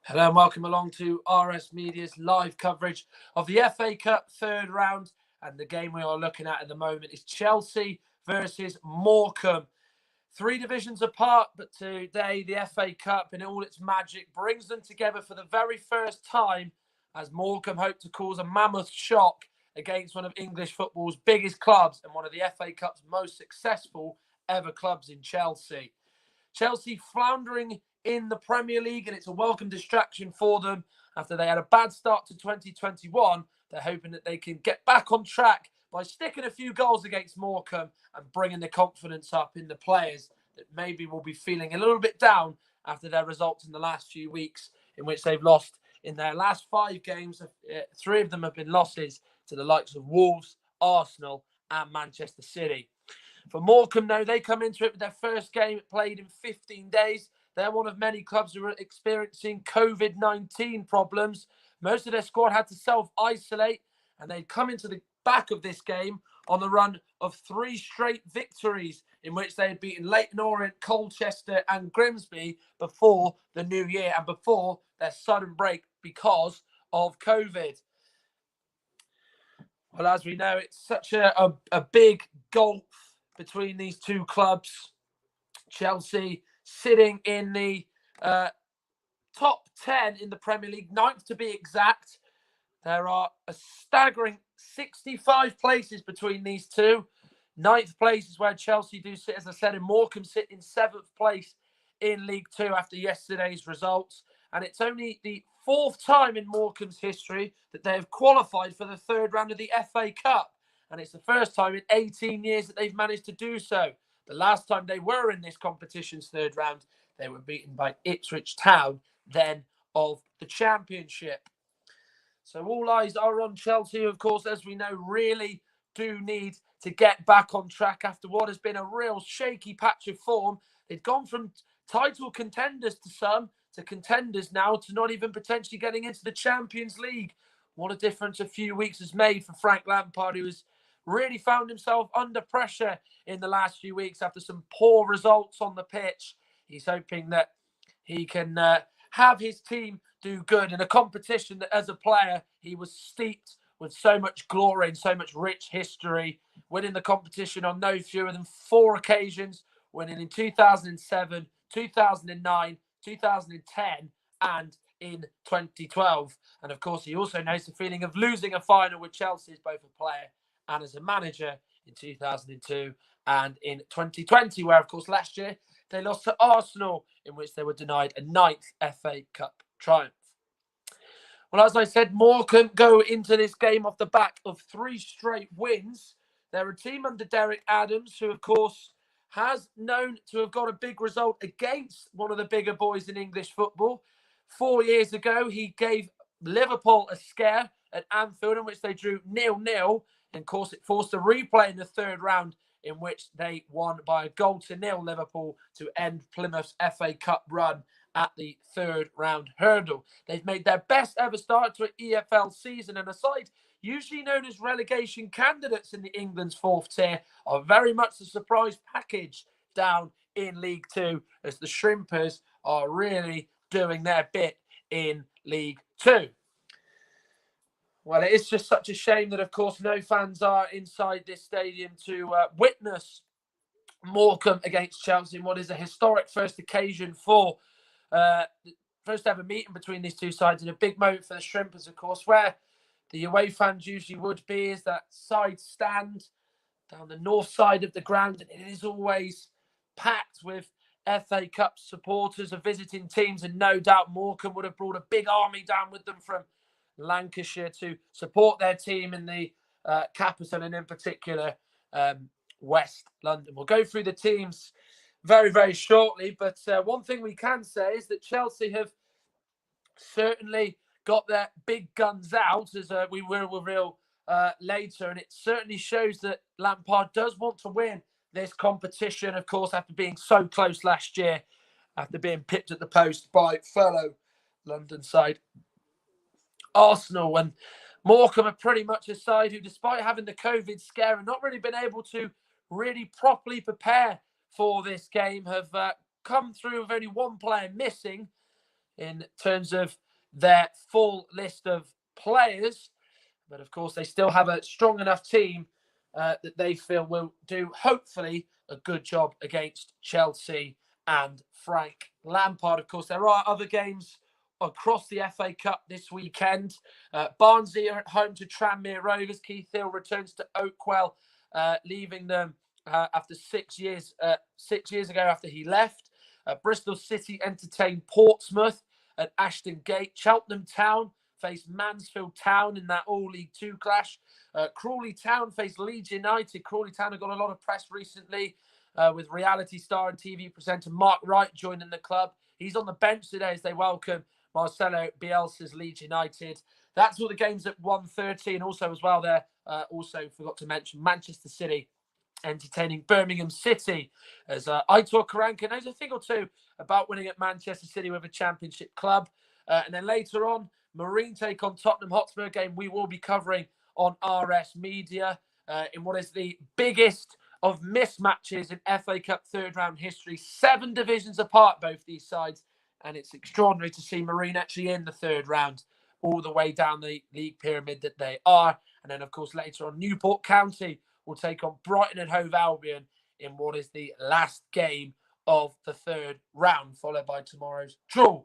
Hello and welcome along to RS Media's live coverage of the FA Cup third round. And the game we are looking at the moment is Chelsea versus Morecambe. Three divisions apart, but today the FA Cup in all its magic brings them together for the very first time as Morecambe hope to cause a mammoth shock against one of English football's biggest clubs and one of the FA Cup's most successful ever clubs in Chelsea. Chelsea floundering in the Premier League, and it's a welcome distraction for them after they had a bad start to 2021. They're hoping that they can get back on track by sticking a few goals against Morecambe and bringing the confidence up in the players that maybe will be feeling a little bit down after their results in the last few weeks, in which they've lost in their last 5 games. 3 of them have been losses to the likes of Wolves, Arsenal, and Manchester City. For Morecambe, though, they come into it with their first game played in 15 days. They're one of many clubs who are experiencing COVID-19 problems. Most of their squad had to self-isolate, and they'd come into the back of this game on the run of 3 straight victories in which they had beaten Leyton Orient, Colchester and Grimsby before the new year and before their sudden break because of COVID. Well, as we know, it's such a big gulf between these two clubs. Chelsea sitting in the top 10 in the Premier League, 9th to be exact. There are a staggering 65 places between these two. 9th place is where Chelsea do sit, as I said, and Morecambe sit in 7th place in League Two after yesterday's results. And it's only the 4th time in Morecambe's history that they have qualified for the third round of the FA Cup. And it's the first time in 18 years that they've managed to do so. The last time they were in this competition's third round, they were beaten by Ipswich Town, then of the Championship. So all eyes are on Chelsea, of course, as we know, really do need to get back on track after what has been a real shaky patch of form. They've gone from title contenders to some, to contenders now, to not even potentially getting into the Champions League. What a difference a few weeks has made for Frank Lampard, who has really found himself under pressure in the last few weeks after some poor results on the pitch. He's hoping that he can have his team do good in a competition that, as a player, he was steeped with so much glory and so much rich history, winning the competition on no fewer than 4 occasions, winning in 2007, 2009, 2010, and in 2012. And of course, he also knows the feeling of losing a final with Chelsea as both a player and as a manager in 2002 and in 2020, where, of course, last year they lost to Arsenal, in which they were denied a 9th FA Cup triumph. Well, as I said, Morecambe go into this game off the back of 3 straight wins. They're a team under Derek Adams, who, of course, has known to have got a big result against one of the bigger boys in English football. 4 years ago, he gave Liverpool a scare at Anfield, in which they drew 0-0. And, of course, it forced a replay in the third round, in which they won by a 0-0 Liverpool to end Plymouth's FA Cup run at the third round hurdle. They've made their best ever start to an EFL season, and a side usually known as relegation candidates in the England's 4th tier are very much a surprise package down in League Two, as the Shrimpers are really doing their bit in League Two. Well, it is just such a shame that, of course, no fans are inside this stadium to witness Morecambe against Chelsea in what is a historic first occasion for the first ever meeting between these two sides, and a big moment for the Shrimpers, of course. Where the away fans usually would be is that side stand down the north side of the ground, and it is always packed with FA Cup supporters of visiting teams, and no doubt Morecambe would have brought a big army down with them from Lancashire to support their team in the capital, and in particular West London. We'll go through the teams very, very shortly, but one thing we can say is that Chelsea have certainly got their big guns out, as we will reveal later, and it certainly shows that Lampard does want to win this competition, of course, after being so close last year, after being pipped at the post by fellow London side Arsenal. And Morecambe are pretty much a side who, despite having the COVID scare and not really been able to really properly prepare for this game, have come through with only one player missing. in terms of their full list of players. But of course, they still have a strong enough team that they feel will do, hopefully, a good job against Chelsea and Frank Lampard. Of course, there are other games across the FA Cup this weekend. Barnsley are at home to Tranmere Rovers. Keith Hill returns to Oakwell, leaving them after 6 years. 6 years ago, after he left. Bristol City entertain Portsmouth at Ashton Gate. Cheltenham Town face Mansfield Town in that All League Two clash. Crawley Town face Leeds United. Crawley Town have got a lot of press recently with reality star and TV presenter Mark Wright joining the club. He's on the bench today as they welcome Marcelo Bielsa's Leeds United. That's all the games at 1:30, and also as well there, also forgot to mention Manchester City entertaining Birmingham City, as Aitor Karanka knows a thing or two about winning at Manchester City with a championship club. And then later on, Marine take on Tottenham Hotspur, game we will be covering on RS Media in what is the biggest of mismatches in FA Cup third round history. 7 divisions apart, both these sides, and it's extraordinary to see Marine actually in the third round, all the way down the league pyramid that they are. And then, of course, later on, Newport County will take on Brighton and Hove Albion in what is the last game of the third round, followed by tomorrow's draw.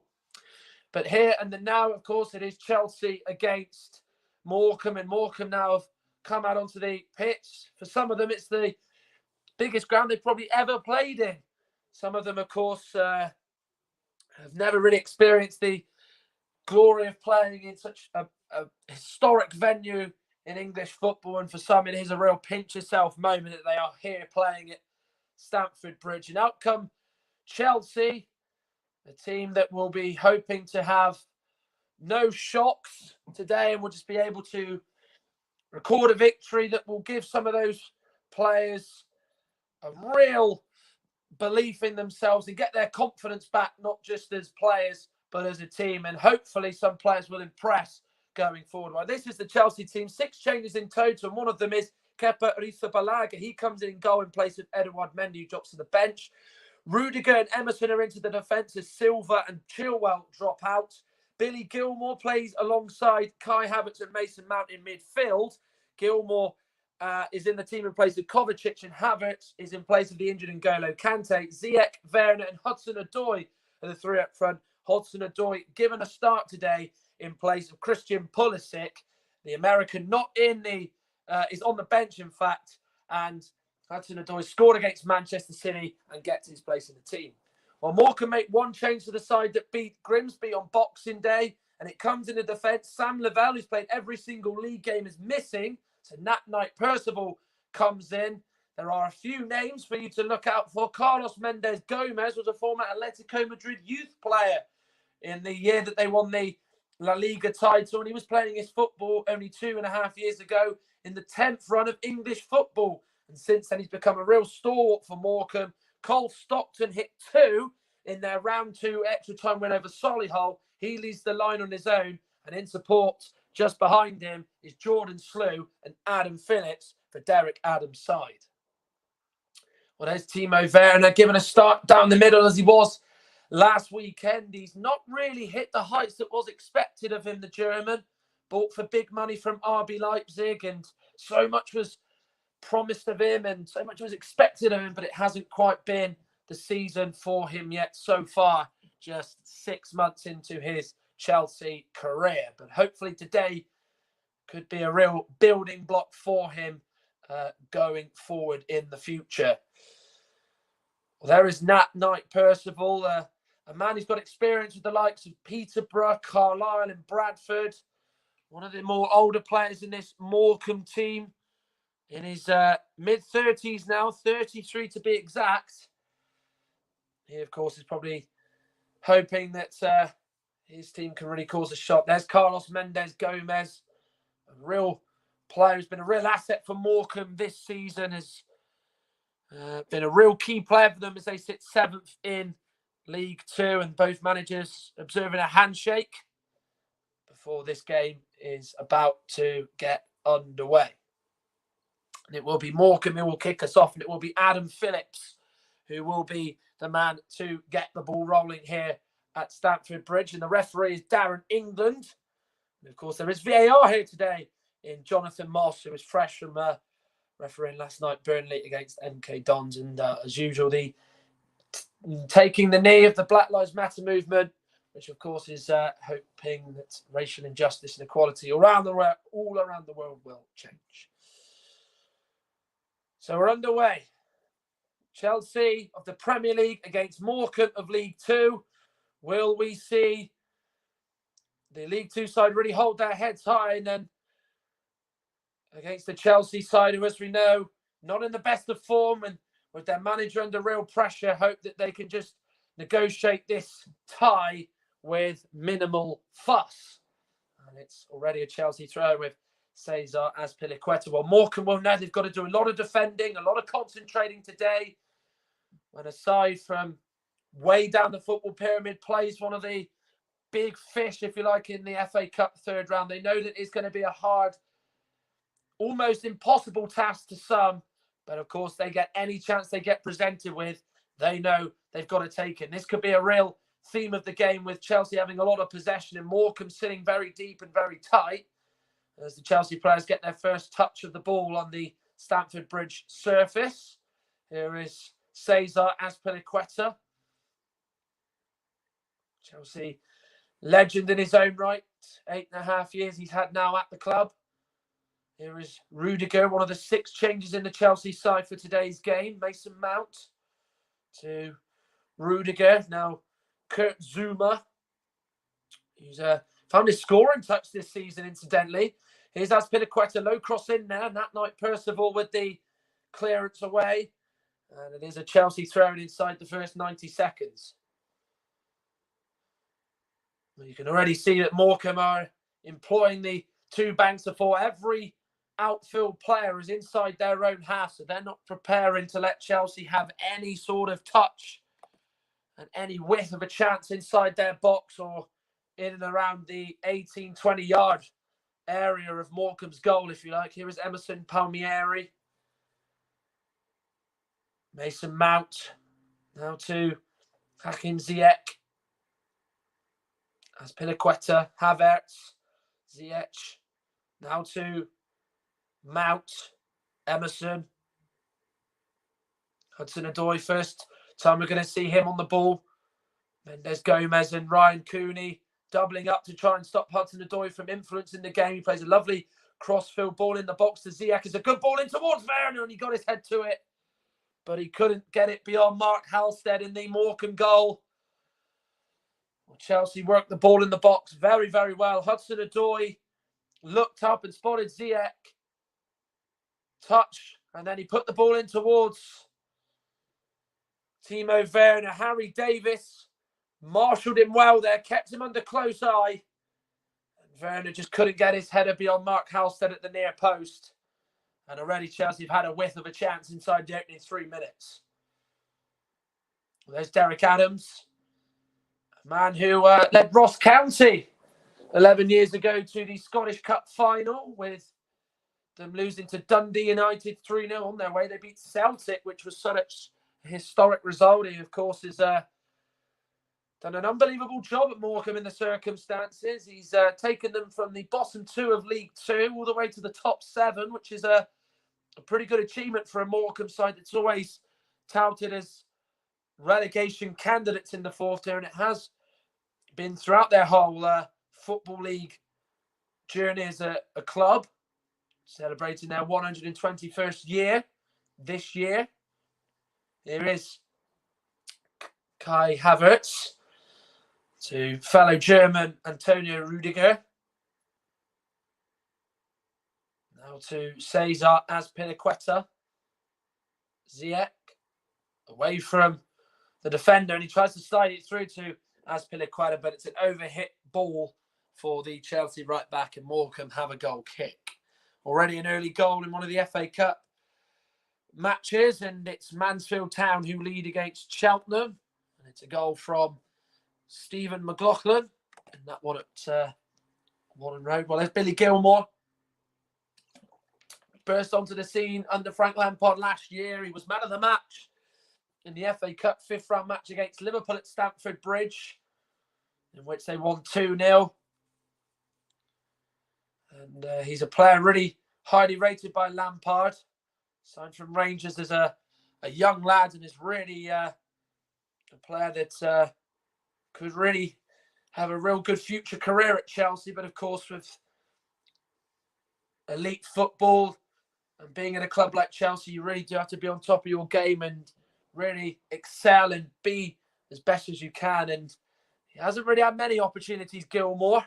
But here and the now, of course, it is Chelsea against Morecambe, and Morecambe now have come out onto the pitch. For some of them, it's the biggest ground they've probably ever played in. Some of them, of course, have never really experienced the glory of playing in such a historic venue in English football, and for some it is a real pinch yourself moment that they are here playing at Stamford Bridge. And out come Chelsea, a team that will be hoping to have no shocks today and will just be able to record a victory that will give some of those players a real belief in themselves and get their confidence back, not just as players but as a team. And hopefully some players will impress going forward. Well, this is the Chelsea team. 6 changes in total, and one of them is Kepa Arrizabalaga. He comes in goal in place of Edouard Mendy, who drops to the bench. Rudiger and Emerson are into the defence as Silva and Chilwell drop out. Billy Gilmore plays alongside Kai Havertz and Mason Mount in midfield. Gilmore is in the team in place of Kovacic, and Havertz is in place of the injured N'Golo Kante. Ziyech, Werner and Hudson-Odoi are the 3 up front. Hudson-Odoi given a start today in place of Christian Pulisic. The American not in the is on the bench, in fact, and Hudson-Odoi scored against Manchester City and gets his place in the team. Well, Morecambe make one change to the side that beat Grimsby on Boxing Day, and it comes in the defence. Sam Lavelle, who's played every single league game, is missing, so Nat Knight Percival comes in. There are a few names for you to look out for. Carlos Mendes Gomez was a former Atletico Madrid youth player in the year that they won the La Liga title, and he was playing his football only 2.5 years ago in the 10th run of English football. And since then, he's become a real stalwart for Morecambe. Cole Stockton hit 2 in their round 2 extra time win over Solihull. He leads the line on his own, and in support just behind him is Jordan Slew and Adam Phillips for Derek Adams' side. Well, there's Timo Werner given a start down the middle as he was last weekend. He's not really hit the heights that was expected of him, the German. Bought for big money from RB Leipzig, and so much was promised of him and so much was expected of him, but it hasn't quite been the season for him yet so far, just 6 months into his Chelsea career. But hopefully today could be a real building block for him going forward in the future. Well, there is Nat Knight Percival, a man who's got experience with the likes of Peterborough, Carlisle and Bradford. One of the more older players in this Morecambe team. In his mid-30s now, 33 to be exact. He, of course, is probably hoping that his team can really cause a shot. There's Carlos Mendes Gomez, a real player who's been a real asset for Morecambe this season. Has been a real key player for them as they sit 7th in League Two, and both managers observing a handshake before this game is about to get underway. And it will be Morecambe who will kick us off, and it will be Adam Phillips who will be the man to get the ball rolling here at Stamford Bridge, and the referee is Darren England. And of course, there is VAR here today in Jonathan Moss, who is fresh from refereeing last night, Burnley against MK Dons. And as usual, the taking the knee of the Black Lives Matter movement, which of course is hoping that racial injustice and equality all around the world will change. So we're underway. Chelsea of the Premier League against Morecambe of League Two. Will we see the League Two side really hold their heads high, and then against the Chelsea side, who, as we know, not in the best of form and with their manager under real pressure, hope that they can just negotiate this tie with minimal fuss? And it's already a Chelsea throw with Cesar Azpilicueta. Well, Morecambe will know they've got to do a lot of defending, a lot of concentrating today. And aside from way down the football pyramid, plays one of the big fish, if you like, in the FA Cup third round. They know that it's going to be a hard, almost impossible task to some. But of course, they get any chance they get presented with, they know they've got to take it. And this could be a real theme of the game, with Chelsea having a lot of possession and Morecambe sitting very deep and very tight as the Chelsea players get their first touch of the ball on the Stamford Bridge surface. Here is Cesar Azpilicueta, Chelsea legend in his own right. 8.5 years he's had now at the club. Here is Rudiger, one of the 6 changes in the Chelsea side for today's game. Mason Mount to Rudiger. Now Kurt Zouma, who's found his scoring touch this season, incidentally. Here's Azpilicueta, low cross in there. And that night, Percival with the clearance away. And it is a Chelsea throw inside the first 90 seconds. Well, you can already see that Morecambe are employing the 2 banks of 4. Every outfield player is inside their own half, so they're not preparing to let Chelsea have any sort of touch and any whiff of a chance inside their box or in and around the 18, 20-yard area of Morecambe's goal, if you like. Here is Emerson Palmieri. Mason Mount. Now to Hakim Ziyech. Azpilicueta, Havertz, Ziyech. Now to Mount, Emerson. Hudson-Odoi, first time we're going to see him on the ball. Mendes Gomez and Ryan Cooney doubling up to try and stop Hudson-Odoi from influencing the game. He plays a lovely cross-field ball in the box to Ziyech. It's a good ball in towards Werner, and he got his head to it, but he couldn't get it beyond Mark Halstead in the Morecambe goal. Well, Chelsea worked the ball in the box very, very well. Hudson-Odoi looked up and spotted Ziyech. Touch, and then he put the ball in towards Timo Werner. Harry Davis marshalled him well there, kept him under close eye. And Werner just couldn't get his header beyond Mark Halstead at the near post. And already Chelsea have had a whiff of a chance inside the opening 3 minutes. Well, there's Derek Adams, a man who led Ross County 11 years ago to the Scottish Cup final, with them losing to Dundee United 3-0 on their way. They beat Celtic, which was such a historic result. He, of course, has done an unbelievable job at Morecambe in the circumstances. He's taken them from the bottom 2 of League 2 all the way to the top 7, which is a pretty good achievement for a Morecambe side that's always touted as relegation candidates in the 4th tier, and it has been throughout their whole Football League journey as a club, celebrating their 121st year this year. Here is Kai Havertz to fellow German Antonio Rudiger. Now to Cesar Azpilicueta. Ziyech away from the defender, and he tries to slide it through to Azpilicueta, but it's an overhit ball for the Chelsea right back, and Morecambe have a goal kick. Already an early goal in one of the FA Cup matches, and it's Mansfield Town who lead against Cheltenham. And it's a goal from Stephen McLaughlin, and that one at Warren Road. Well, there's Billy Gilmore. Burst onto the scene under Frank Lampard last year. He was man of the match in the FA Cup 5th round match against Liverpool at Stamford Bridge. in which they won 2-0. And he's a player really highly rated by Lampard. Signed from Rangers as a young lad, and is really a player that could really have a real good future career at Chelsea. But of course, with elite football and being in a club like Chelsea, you really do have to be on top of your game and really excel and be as best as you can. And he hasn't really had many opportunities, Gilmour.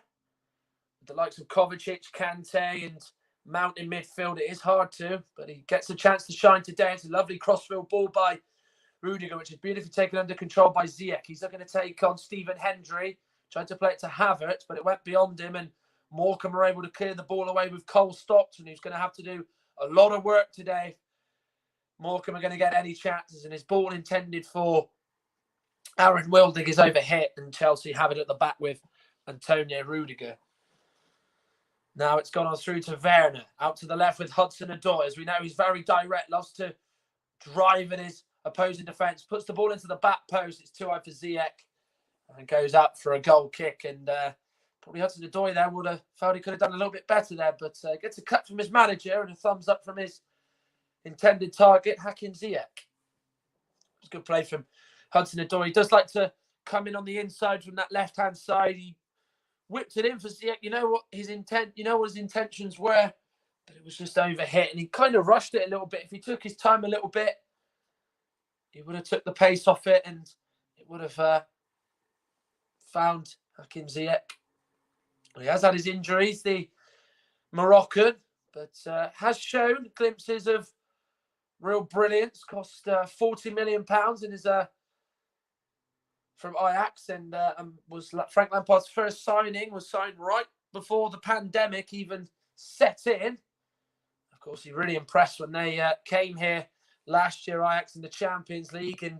With the likes of Kovacic, Kante and Mount in midfield, it is hard to, but he gets a chance to shine today. It's a lovely crossfield ball by Rudiger, which is beautifully taken under control by Ziyech. He's looking to take on Stephen Hendry, tried to play it to Havertz, but it went beyond him, and Morecambe were able to clear the ball away with Cole Stockton, who's going to have to do a lot of work today. Morecambe are going to get any chances, and his ball intended for Aaron Wildig is overhit, and Chelsea have it at the back with Antonio Rudiger. Now it's gone on through to Werner, out to the left with Hudson-Odoi. As we know, he's very direct, loves to drive at his opposing defence, puts the ball into the back post. It's too high for Ziyech, and goes up for a goal kick. And probably Hudson-Odoi there would have felt he could have done a little bit better there, but gets a cut from his manager and a thumbs up from his intended target, Hakim Ziyech. It's good play from Hudson-Odoi. He does like to come in on the inside from that left-hand side. He whipped it in for Ziyech. You know what his intentions were, but it was just overhit, and he kind of rushed it a little bit. If he took his time a little bit, he would have took the pace off it, and it would have found Hakim Ziyech. He has had his injuries, the Moroccan, but has shown glimpses of real brilliance. Cost £40 million in his from Ajax, and was Frank Lampard's first signing. Was signed right before the pandemic even set in. Of course, he really impressed when they came here last year, Ajax in the Champions League, and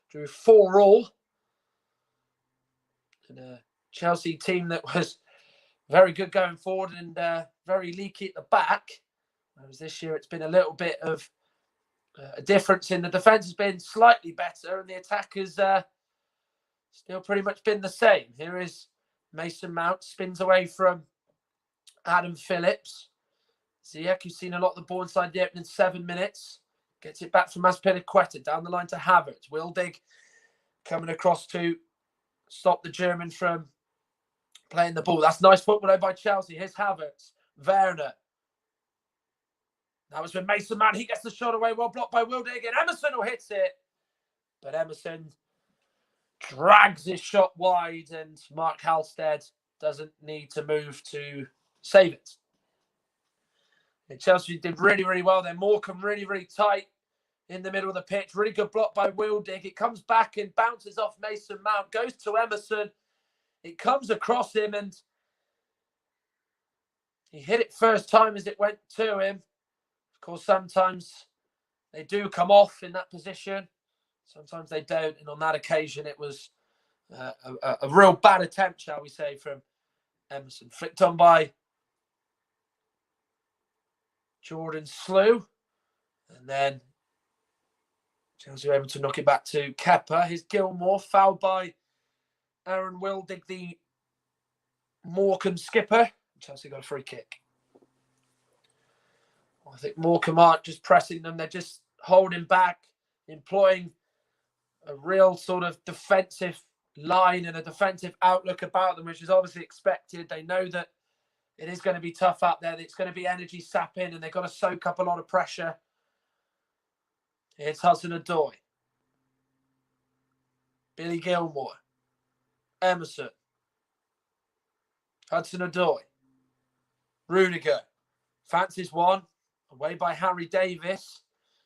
drew 4-4. And a Chelsea team that was very good going forward and very leaky at the back. Whereas this year it's been a little bit of a difference in the defence has been slightly better, and the attack has still pretty much been the same. Here is Mason Mount, spins away from Adam Phillips. Ziyech, who's seen a lot of the ball inside the opening 7 minutes, gets it back from Azpilicueta, down the line to Havertz. Wildig coming across to stop the German from playing the ball. That's nice football by Chelsea. Here's Havertz. Werner. That was with Mason Mount. He gets the shot away, well blocked by Wildig, and Emerson will hit it. But Emerson drags his shot wide, and Mark Halstead doesn't need to move to save it. And Chelsea did really, really well there. Morecambe really, really tight in the middle of the pitch. Really good block by Wildig. It comes back and bounces off Mason Mount. Goes to Emerson. It comes across him, and he hit it first time as it went to him. Of course, sometimes they do come off in that position. Sometimes they don't. And on that occasion, it was a real bad attempt, shall we say, from Emerson. Flicked on by Jordan Slew. And then Chelsea were able to knock it back to Kepa. Here's Gilmour, fouled by Aaron Wildig, the Morecambe skipper. Chelsea got a free kick. I think Morecambe aren't just pressing them. They're just holding back, employing a real sort of defensive line and a defensive outlook about them, which is obviously expected. They know that it is going to be tough out there. It's going to be energy sapping, and they've got to soak up a lot of pressure. Here's Hudson-Odoi. Billy Gilmour. Emerson. Hudson-Odoi. Rudiger. Fancies one. Away by Harry Davis,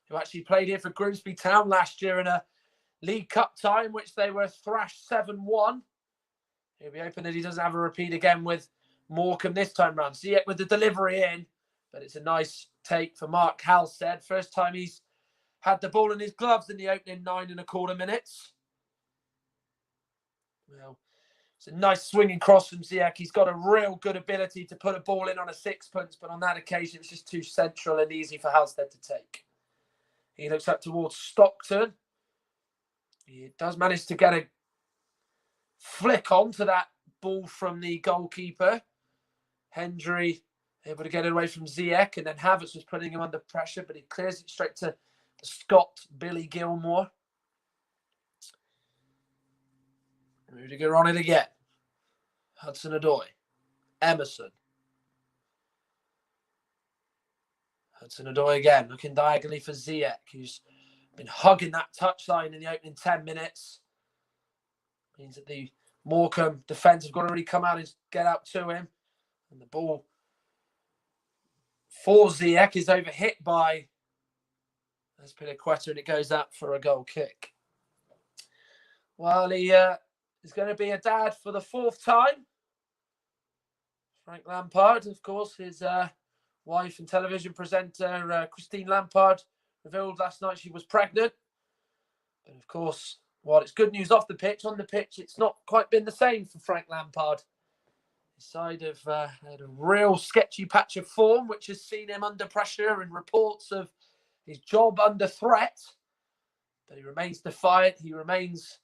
who actually played here for Grimsby Town last year in a League Cup tie in which they were thrashed 7-1. He'll be hoping that he doesn't have a repeat again with Morecambe this time round. Ziyech with the delivery in, but it's a nice take for Mark Halstead. First time he's had the ball in his gloves in the opening 9.25 minutes. Well, it's a nice swinging cross from Ziyech. He's got a real good ability to put a ball in on a sixpence, but on that occasion, it's just too central and easy for Halstead to take. He looks up towards Stockton. He does manage to get a flick onto that ball from the goalkeeper. Hendry able to get it away from Ziyech, and then Havertz was putting him under pressure, but he clears it straight to Scott Billy Gilmore. Rudiger on it again. Hudson-Odoi. Emerson. Hudson-Odoi again, looking diagonally for Ziyech, who's been hugging that touchline in the opening 10 minutes. Means that the Morecambe defence have got to really come out and get out to him. And the ball for Ziyech is overhit by Azpilicueta, and it goes out for a goal kick. Well, he is going to be a dad for the 4th time. Frank Lampard, of course, his wife and television presenter Christine Lampard revealed last night she was pregnant. And of course, while it's good news off the pitch, on the pitch, it's not quite been the same for Frank Lampard. His side have had a real sketchy patch of form, which has seen him under pressure and reports of his job under threat. But he remains defiant. He remains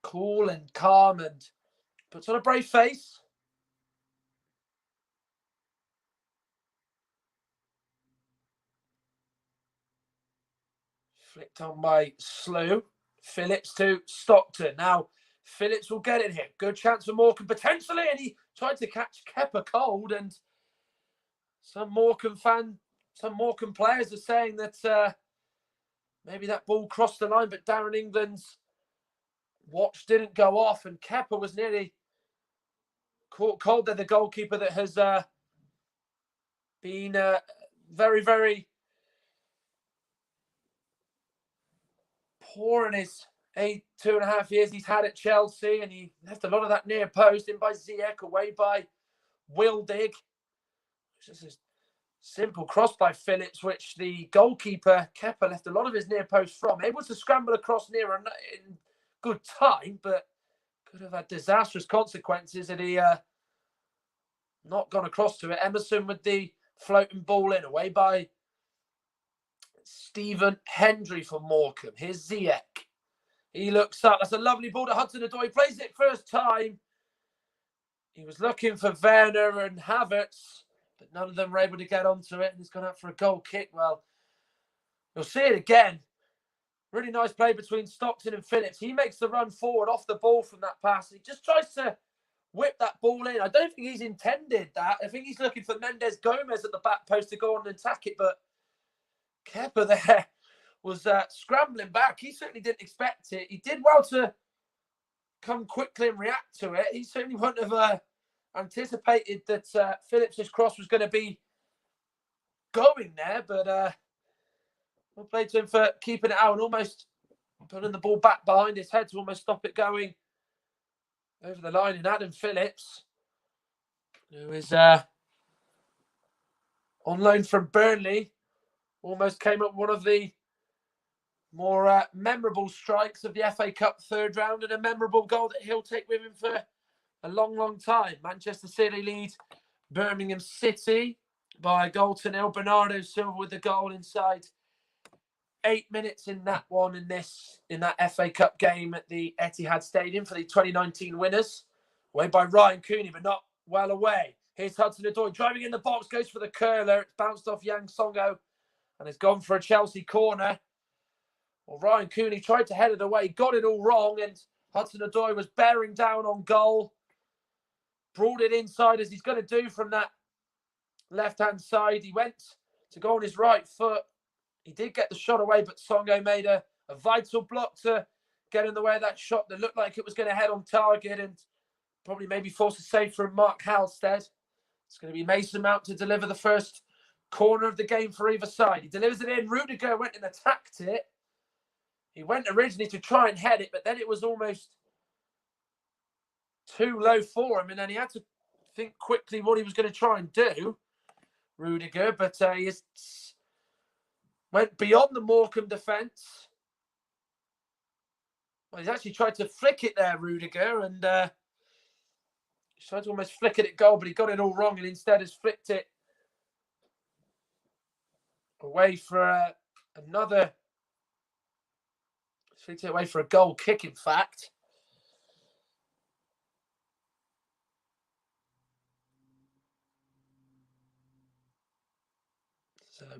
cool and calm and puts on a brave face. Flicked on by Slew. Phillips to Stockton. Now, Phillips will get it here. Good chance for Morecambe potentially. And he tried to catch Kepa cold. And some Morecambe players are saying that maybe that ball crossed the line, but Darren England's watch didn't go off. And Kepa was nearly caught cold there, the goalkeeper that has been very, very poor in his 2.5 years he's had at Chelsea, and he left a lot of that near post in by Ziyech, away by Wildig. Just a simple cross by Phillips, which the goalkeeper Kepa left a lot of his near post from. Able to scramble across near in good time, but could have had disastrous consequences had he not gone across to it. Emerson with the floating ball in, away by Stephen Hendry for Morecambe. Here's Ziyech. He looks up. That's a lovely ball to Hudson-Odoi. He plays it first time. He was looking for Werner and Havertz, but none of them were able to get onto it, and it's gone out for a goal kick. Well, you'll see it again. Really nice play between Stockton and Phillips. He makes the run forward off the ball from that pass. He just tries to whip that ball in. I don't think he's intended that. I think he's looking for Mendes Gomez at the back post to go on and attack it, but Kepa there was scrambling back. He certainly didn't expect it. He did well to come quickly and react to it. He certainly wouldn't have anticipated that Phillips' cross was going to be going there, but well played to him for keeping it out and almost putting the ball back behind his head to almost stop it going over the line. And Adam Phillips, who is on loan from Burnley, almost came up one of the more memorable strikes of the FA Cup 3rd round, and a memorable goal that he'll take with him for a long, long time. Manchester City lead Birmingham City by a goal to nil. Bernardo Silva with the goal inside 8 minutes in that one, in that FA Cup game at the Etihad Stadium for the 2019 winners. Away by Ryan Cooney, but not well away. Here's Hudson-Odoi driving in the box, goes for the curler. It's bounced off Yang Songo and has gone for a Chelsea corner. Well, Ryan Cooney tried to head it away, got it all wrong, and Hudson-Odoi was bearing down on goal. Brought it inside as he's going to do from that left-hand side. He went to go on his right foot. He did get the shot away, but Songo made a vital block to get in the way of that shot that looked like it was going to head on target and probably maybe force a save from Mark Halstead. It's going to be Mason Mount to deliver the first corner of the game for either side. He delivers it in. Rudiger went and attacked it. He went originally to try and head it, but then it was almost too low for him, and then he had to think quickly what he was going to try and do, Rudiger, but he went beyond the Morecambe defence. Well, he's actually tried to flick it there, Rudiger, and he tried to almost flick it at goal, but he got it all wrong, and instead has flicked it away for another. Flicked it away for a goal kick, in fact.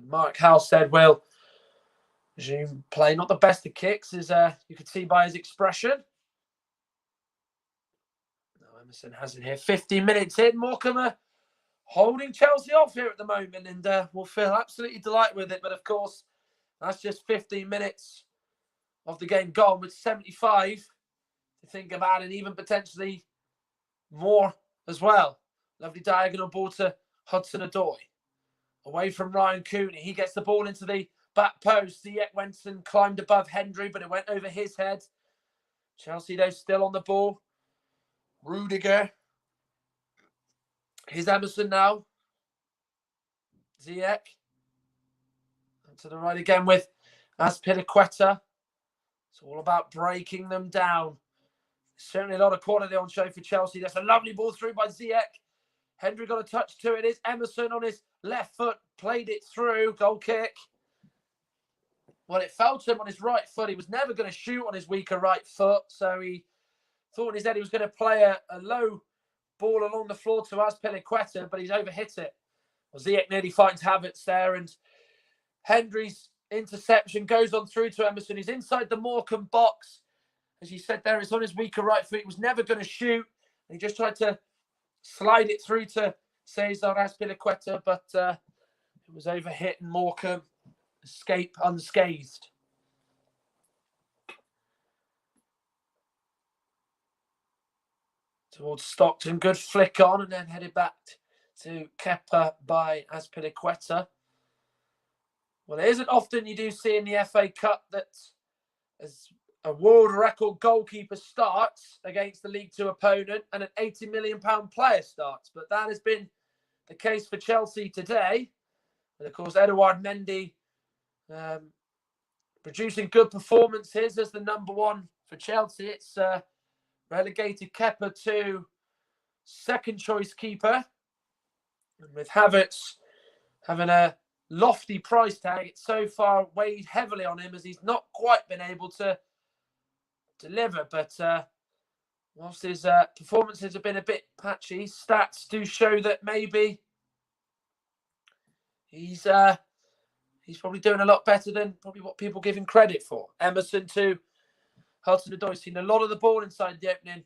Mark Halstead will resume play. Not the best of kicks, as you could see by his expression. No, Emerson has it here. 15 minutes in. Morecambe holding Chelsea off here at the moment, and we'll feel absolutely delighted with it. But of course, that's just 15 minutes of the game gone, with 75 to think about, and even potentially more as well. Lovely diagonal ball to Hudson-Odoi. Away from Ryan Cooney. He gets the ball into the back post. Ziyech went and climbed above Hendry, but it went over his head. Chelsea, though, still on the ball. Rudiger. Here's Emerson now. Ziyech. And to the right again with Azpilicueta. It's all about breaking them down. Certainly a lot of quality on show for Chelsea. That's a lovely ball through by Ziyech. Hendry got a touch to it. It's Emerson on his left foot. Played it through. Goal kick. Well, it fell to him on his right foot. He was never going to shoot on his weaker right foot. So he thought in his head he was going to play a low ball along the floor to Azpilicueta, but he's overhit it. Well, Ziyech nearly finds Havertz there, and Hendry's interception goes on through to Emerson. He's inside the Morecambe box. As you said there, it's on his weaker right foot. He was never going to shoot. He just tried to slide it through to Cesar Azpilicueta, but it was overhit, and Morecambe escape unscathed. Towards Stockton, good flick on, and then headed back to Kepa by Azpilicueta. Well, it isn't often you do see in the FA Cup that as a world record goalkeeper starts against the League Two opponent and an £80 million player starts, but that has been the case for Chelsea today. And of course, Edouard Mendy producing good performances as the number one for Chelsea. It's relegated Kepa to second choice keeper. And with Havertz having a lofty price tag, it's so far weighed heavily on him as he's not quite been able to deliver. But whilst his performances have been a bit patchy, stats do show that maybe he's probably doing a lot better than probably what people give him credit for. Emerson to Hudson-Odoi, seen a lot of the ball inside the opening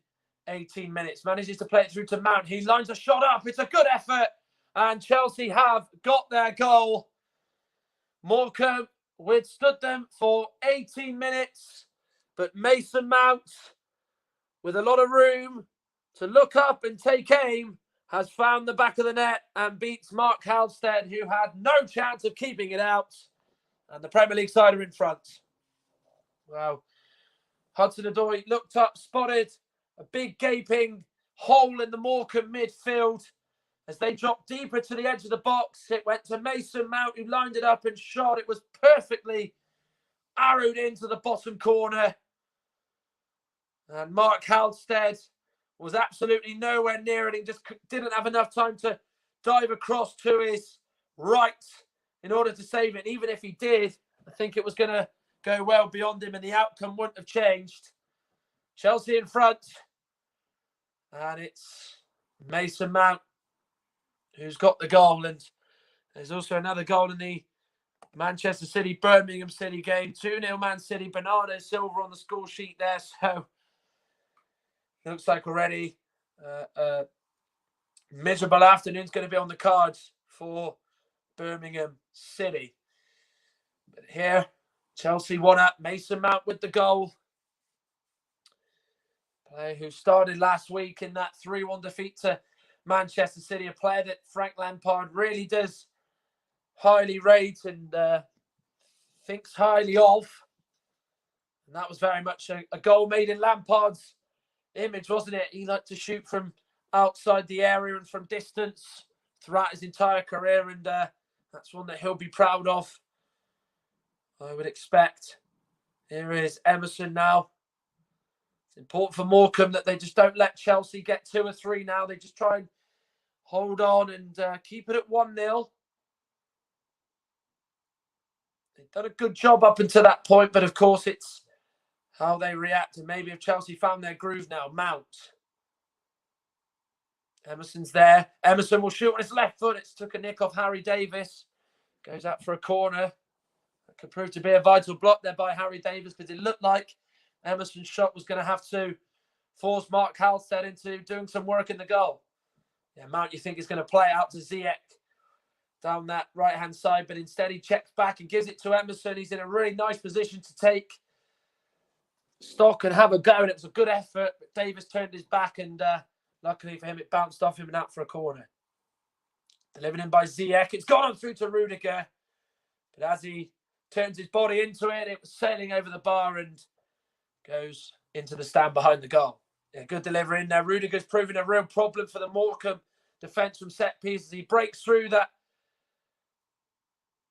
18 minutes. Manages to play it through to Mount. He lines a shot up. It's a good effort. And Chelsea have got their goal. Morecambe withstood them for 18 minutes. But Mason Mount, with a lot of room to look up and take aim, has found the back of the net and beats Mark Halstead, who had no chance of keeping it out. And the Premier League side are in front. Wow. Hudson-Odoi looked up, spotted a big gaping hole in the Morecambe midfield. As they dropped deeper to the edge of the box, it went to Mason Mount, who lined it up and shot. It was perfectly arrowed into the bottom corner. And Mark Halstead was absolutely nowhere near it. He just didn't have enough time to dive across to his right in order to save it. Even if he did, I think it was going to go well beyond him and the outcome wouldn't have changed. Chelsea in front. And it's Mason Mount who's got the goal. And there's also another goal in the Manchester City-Birmingham City game. 2-0 Man City. Bernardo Silva on the score sheet there. So looks like already a miserable afternoon's going to be on the cards for Birmingham City. But here, Chelsea 1-up. Mason Mount with the goal. Player who started last week in that 3-1 defeat to Manchester City. A player that Frank Lampard really does highly rate and thinks highly of. And that was very much a goal made in Lampard's image, wasn't it? He liked to shoot from outside the area and from distance throughout his entire career, and that's one that he'll be proud of, I would expect. Here is Emerson now. It's important for Morecambe that they just don't let Chelsea get 2 or 3 now. They just try and hold on and keep it at 1-0. They've done a good job up until that point, but of course it's how they react. And maybe if Chelsea found their groove now. Mount. Emerson's there. Emerson will shoot on his left foot. It's took a nick off Harry Davis. Goes out for a corner. That could prove to be a vital block there by Harry Davis, because it looked like Emerson's shot was going to have to force Mark Halstead into doing some work in the goal. Yeah, Mount, you think, is going to play out to Ziyech down that right-hand side, but instead he checks back and gives it to Emerson. He's in a really nice position to take stock and have a go, and it was a good effort, but Davis turned his back, and luckily for him, it bounced off him and out for a corner. Delivered in by Ziyech. It's gone on through to Rudiger, but as he turns his body into it, it was sailing over the bar and goes into the stand behind the goal. Yeah, good delivery in there. Rudiger's proving a real problem for the Morecambe defence from set pieces. He breaks through that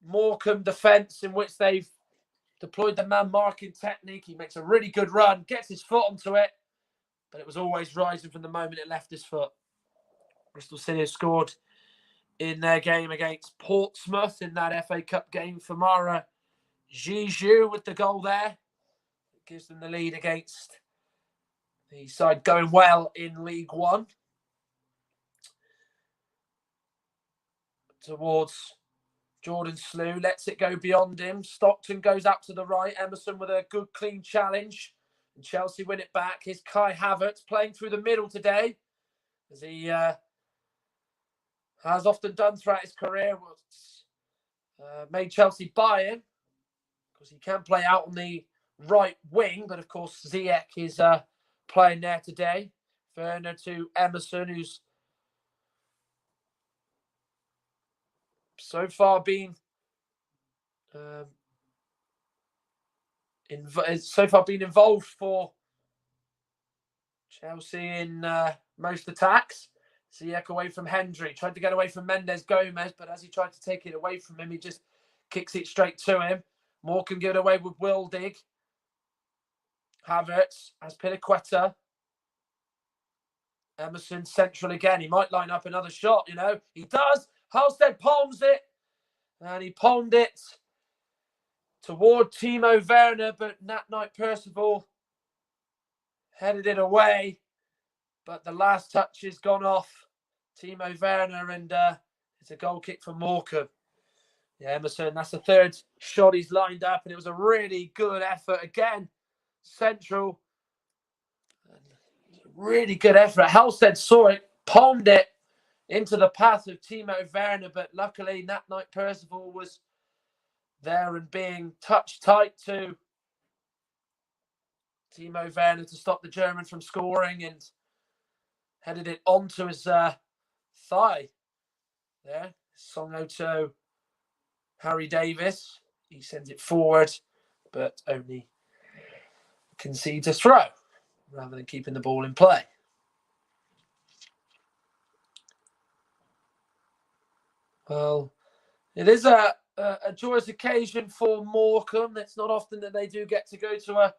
Morecambe defence in which they've deployed the man marking technique. He makes a really good run, gets his foot onto it, but it was always rising from the moment it left his foot. Bristol City have scored in their game against Portsmouth in that FA Cup game. Famara Zizou with the goal there. It gives them the lead against the side going well in League One. Towards Jordan Slew, lets it go beyond him. Stockton goes out to the right. Emerson with a good, clean challenge. And Chelsea win it back. Here's Kai Havertz playing through the middle today, as he has often done throughout his career. Made Chelsea buy him, because he can play out on the right wing. But, of course, Ziyech is playing there today. Werner to Emerson, who's so far been involved for Chelsea in most attacks. Ziyech away from Hendry. Tried to get away from Mendes Gomez, but as he tried to take it away from him, he just kicks it straight to him. Morecambe give it away with Wildig. Havertz has Piliqueta. Emerson central again. He might line up another shot, you know. He does. Halstead palms it. And he palmed it toward Timo Werner, but Nat Knight Percival headed it away. But the last touch has gone off Timo Werner, and it's a goal kick for Morecambe. Yeah, Emerson, that's the third shot he's lined up, and it was a really good effort. Again, central. Really good effort. Halstead saw it, palmed it into the path of Timo Werner, but luckily Nat Knight Percival was there and being touch tight to Timo Werner to stop the German from scoring, and headed it onto his thigh there. Songo to Harry Davis. He sends it forward, but only concedes a throw rather than keeping the ball in play. Well, it is a joyous occasion for Morecambe. It's not often that they do get to go to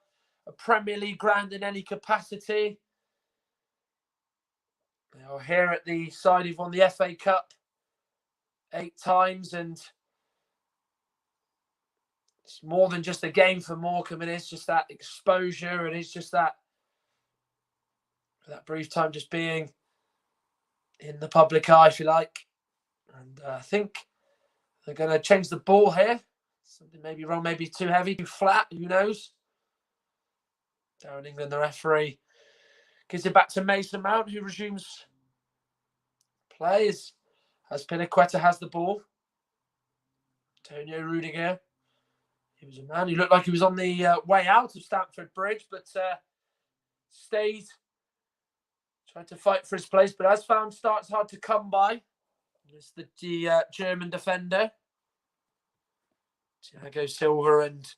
a Premier League ground in any capacity. They are here at the side who've won the FA Cup 8 times, and it's more than just a game for Morecambe. It is just that exposure, and it's just that brief time just being in the public eye, if you like. And I think they're going to change the ball here. Something maybe wrong, maybe too heavy, too flat, who knows? Darren England, the referee, gives it back to Mason Mount, who resumes play as Piliqueta has the ball. Antonio Rudiger. He was a man who looked like he was on the way out of Stamford Bridge, but stayed, tried to fight for his place, but as found, starts hard to come by. It's the German defender. Thiago Silva and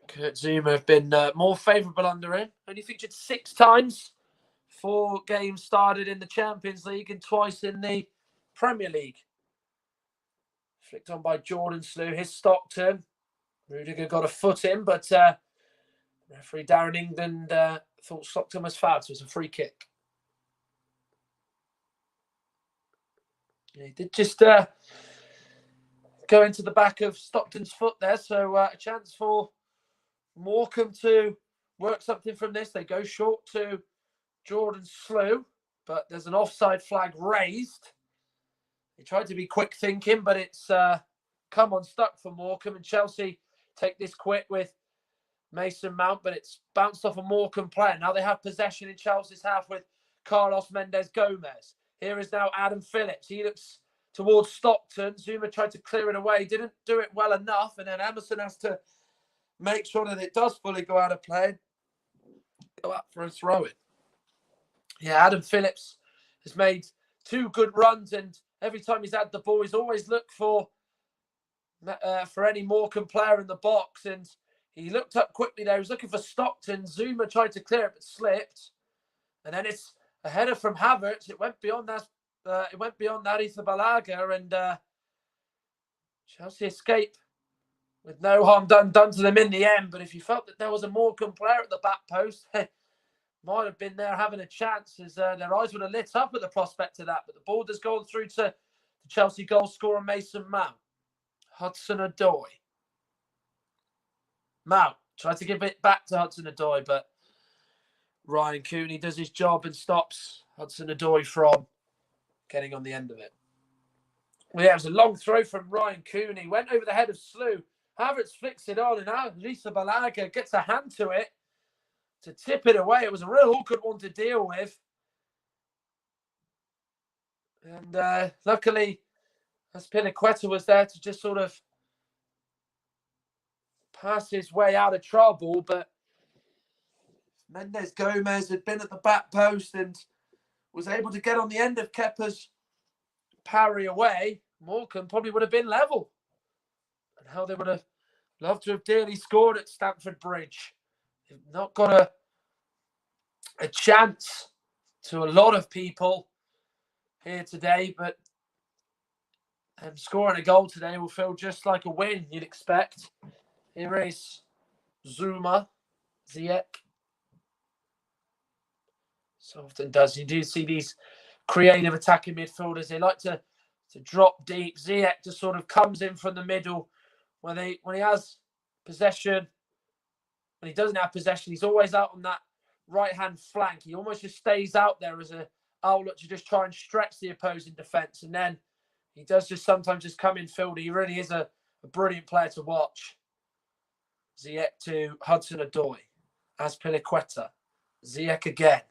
Kurt Zouma have been more favourable under him. Only featured 6 times. 4 games started in the Champions League and twice in the Premier League. Flicked on by Jordan Slew. His Stockton. Rudiger got a foot in, but referee Darren England thought Stockton was fouled, so it was a free kick. Yeah, he did just go into the back of Stockton's foot there, so a chance for Morecambe to work something from this. They go short to Jordan Slew, but there's an offside flag raised. He tried to be quick thinking, but it's come unstuck for Morecambe, and Chelsea take this quick with Mason Mount, but it's bounced off a Morecambe player. Now they have possession in Chelsea's half with Carlos Mendes Gomez. Here is now Adam Phillips. He looks towards Stockton. Zuma tried to clear it away, didn't do it well enough, and then Emerson has to make sure that it does fully go out of play. Go up for a throw-in. Yeah, Adam Phillips has made 2 good runs, and every time he's had the ball, he's always looked for any Morecambe player in the box, and he looked up quickly there. He was looking for Stockton. Zuma tried to clear it, but slipped. And then it's a header from Havertz. It went beyond that. Ethan Balaga, and Chelsea escape with no harm done to them in the end. But if you felt that there was a Morecambe player at the back post, might have been there having a chance, as their eyes would have lit up at the prospect of that. But the ball has gone through to the Chelsea goal scorer Mason Mount. Hudson-Odoi. Mount tried to give it back to Hudson-Odoi, but Ryan Cooney does his job and stops Hudson-Odoi from getting on the end of it. Well, yeah, it was a long throw from Ryan Cooney. Went over the head of Slew. Havertz flicks it on, and now Lisa Balaga gets a hand to it to tip it away. It was a real awkward one to deal with. And luckily, Azpilicueta was there to just sort of pass his way out of trouble, but Mendes Gomez had been at the back post and was able to get on the end of Kepa's parry away. Morecambe probably would have been level. And how they would have loved to have dearly scored at Stamford Bridge. They've not got a chance to a lot of people here today, but scoring a goal today will feel just like a win, you'd expect. Here is Zuma, Ziyech. So often does. You do see these creative attacking midfielders. They like to drop deep. Ziyech just sort of comes in from the middle when he has possession. When he doesn't have possession, he's always out on that right-hand flank. He almost just stays out there as an outlet to just try and stretch the opposing defence. And then he does just sometimes just come in field. He really is a brilliant player to watch. Ziyech to Hudson-Odoi. Azpilicueta. Ziyech again.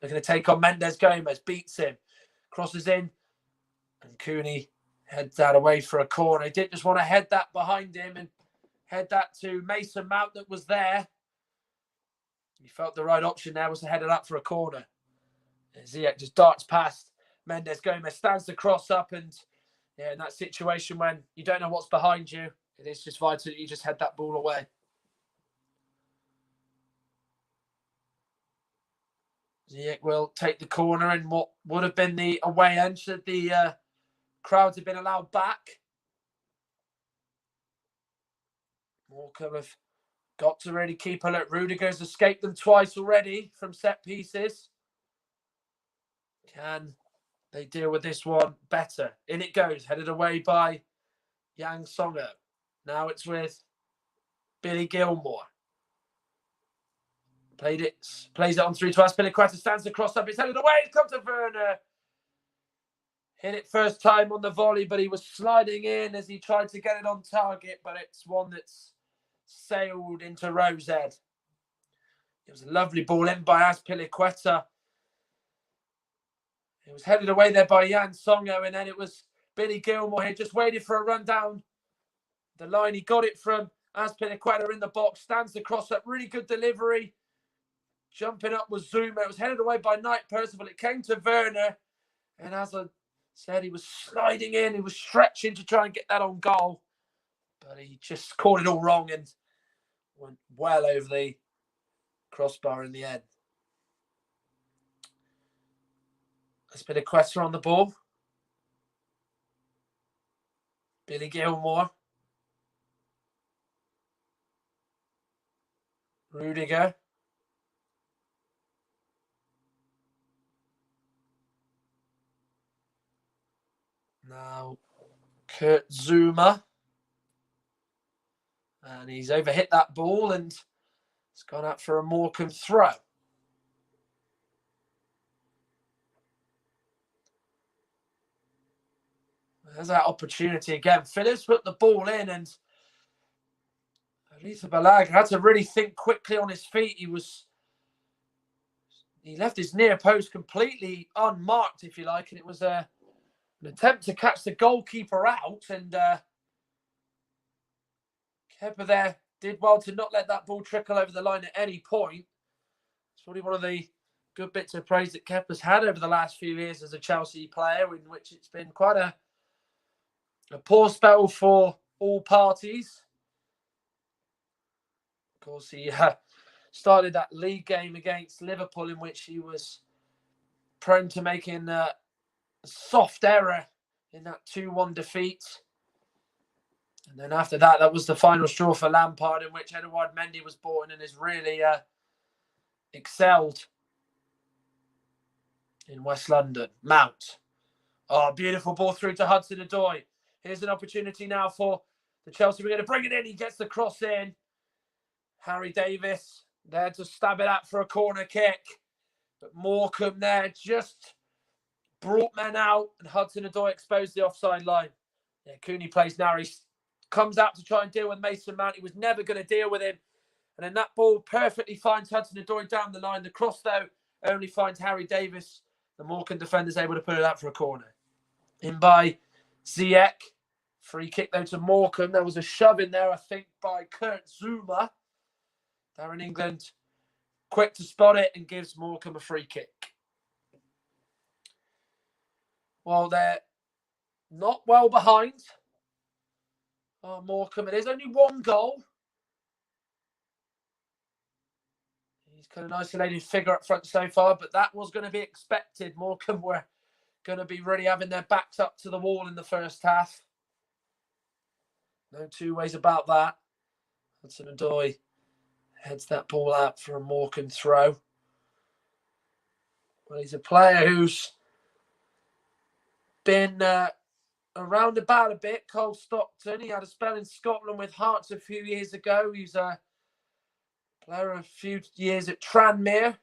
Looking to take on Mendes Gomez. Beats him. Crosses in. And Cooney heads that away for a corner. He didn't just want to head that behind him and head that to Mason Mount that was there. He felt the right option there was to head it up for a corner. And Ziyech just darts past Mendes Gomez. Stands the cross up, and yeah, in that situation when you don't know what's behind you, it is just vital that you just head that ball away. Ziyech will take the corner in what would have been the away end should the crowds have been allowed back. Morecambe have got to really keep alert. Rudiger's escaped them twice already from set pieces. Can they deal with this one better? In it goes, headed away by Yang Songo. Now it's with Billy Gilmore. Plays it on through to Azpilicueta, stands the cross up, it's headed away, it's come to Werner. Hit it first time on the volley, but he was sliding in as he tried to get it on target, but it's one that's sailed into Rosehead. It was a lovely ball in by Azpilicueta. It was headed away there by Jan Songo, and then it was Billy Gilmore here, just waited for a run down the line. He got it from Azpilicueta in the box, stands the cross up, really good delivery. Jumping up was Zuma. It was headed away by Knight Percival. It came to Werner, and as I said, he was sliding in, he was stretching to try and get that on goal, but he just caught it all wrong and went well over the crossbar in the end. Azpilicueta on the ball. Billy Gilmore. Rudiger. Now, Kurt Zuma. And he's overhit that ball and it's gone out for a Morecambe throw. There's that opportunity again. Phillips put the ball in, and Alisa Balaga had to really think quickly on his feet. He left his near post completely unmarked, if you like, and it was an attempt to catch the goalkeeper out, and Kepa there did well to not let that ball trickle over the line at any point. It's probably one of the good bits of praise that Kepa's had over the last few years as a Chelsea player, in which it's been quite a poor spell for all parties. Of course, he started that league game against Liverpool in which he was prone to making a soft error in that 2-1 defeat. And then after that, that was the final straw for Lampard, in which Edouard Mendy was brought in and has really excelled in West London. Mount. Oh, beautiful ball through to Hudson-Odoi. Here's an opportunity now for the Chelsea. We're going to bring it in. He gets the cross in. Harry Davis there to stab it out for a corner kick. But Morecambe there just brought men out, and Hudson-Odoi exposed the offside line. Yeah, Cooney plays now. He comes out to try and deal with Mason Mount. He was never going to deal with him. And then that ball perfectly finds Hudson-Odoi down the line. The cross, though, only finds Harry Davis. The Morecambe defender's able to put it out for a corner. In by Ziyech. Free kick, though, to Morecambe. There was a shove in there, I think, by Kurt Zuma. They're in England. Quick to spot it and gives Morecambe a free kick. Well, they're not well behind. Morecambe. It is only one goal. He's kind of an isolated figure up front so far, but that was going to be expected. Morecambe were going to be really having their backs up to the wall in the first half. No two ways about that. Hudson-Odoi heads that ball out for a Morecambe throw. Well, he's a player who's been around about a bit. Cole Stockton. He had a spell in Scotland with Hearts a few years ago. He's a player a few years at Tranmere.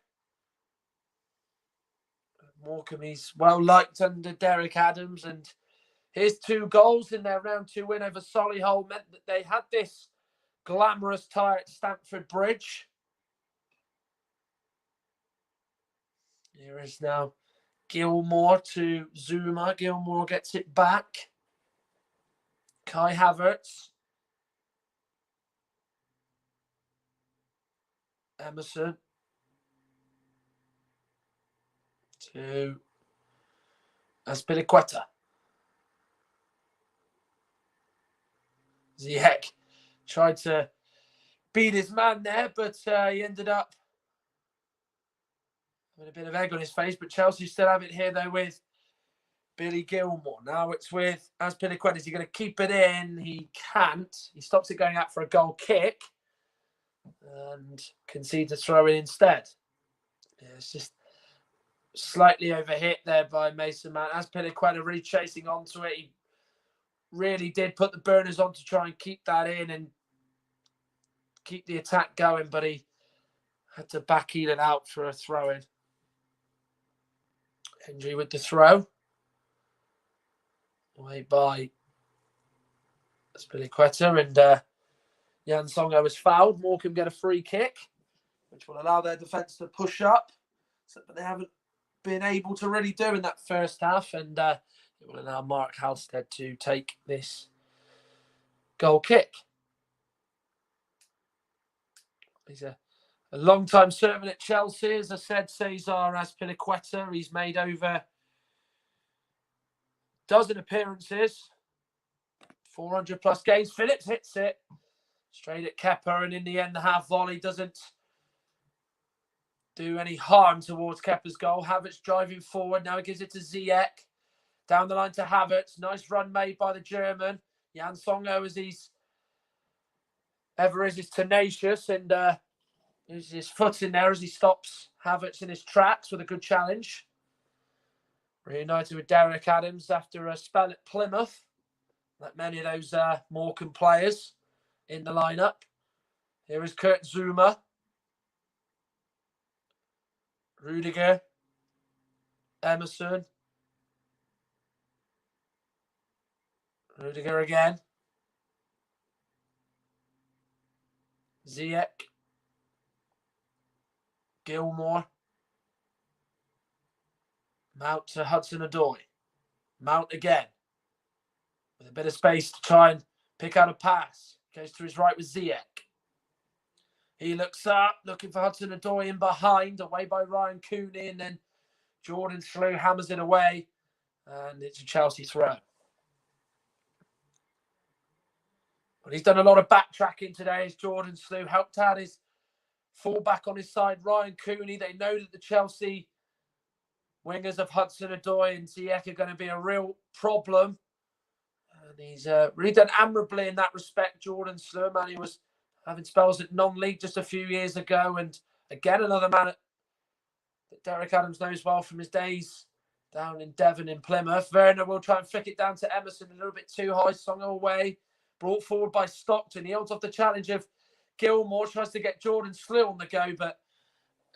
Morecambe, he's well liked under Derek Adams, and his 2 goals in their round 2 win over Solihull meant that they had this glamorous tie at Stamford Bridge. Here is now Gilmore to Zuma. Gilmore gets it back. Kai Havertz. Emerson. To Azpilicueta. Ziyech tried to beat his man there, but he ended up with a bit of egg on his face. But Chelsea still have it here, though, with Billy Gilmore. Now it's with Azpilicueta. Is he going to keep it in? He can't. He stops it going out for a goal kick and concedes a throw in instead. Yeah, it's just slightly overhit there by Mason Mount. Azpilicueta really chasing onto it. He really did put the burners on to try and keep that in and keep the attack going, but he had to backheel it out for a throw-in. Hendry with the throw. Away by Azpilicueta, and Jan Songo was fouled. Morecambe get a free kick, which will allow their defence to push up, but they haven't been able to really do in that first half, and it will allow Mark Halstead to take this goal kick. He's a long-time servant at Chelsea, as I said, Cesar Azpilicueta. He's made over a dozen appearances, 400 plus games. Phillips hits it straight at Kepa, and in the end, the half volley doesn't do any harm towards Kepa's goal. Havertz driving forward. Now he gives it to Ziyech. Down the line to Havertz. Nice run made by the German. Jan Songo, as he's ever is tenacious, and uses his foot in there as he stops Havertz in his tracks with a good challenge. Reunited with Derek Adams after a spell at Plymouth, like many of those Morecambe players in the lineup. Here is Kurt Zuma. Rudiger. Emerson. Rudiger again. Ziyech. Gilmore. Mount to Hudson-Odoi. Mount again. With a bit of space to try and pick out a pass. Goes to his right with Ziyech. He looks up, looking for Hudson-Odoi in behind, away by Ryan Cooney, and then Jordan Slew hammers it away, and it's a Chelsea throw. But he's done a lot of backtracking today as Jordan Slew helped out his fullback on his side, Ryan Cooney. They know that the Chelsea wingers of Hudson-Odoi and Ziyech are going to be a real problem. And he's really done admirably in that respect, Jordan Slew. Man, he was having spells at non-league just a few years ago. And again, another man that Derek Adams knows well from his days down in Devon in Plymouth. Werner will try and flick it down to Emerson a little bit too high. Song away. Brought forward by Stockton. He holds off the challenge of Gilmore. Tries to get Jordan Slew on the go, but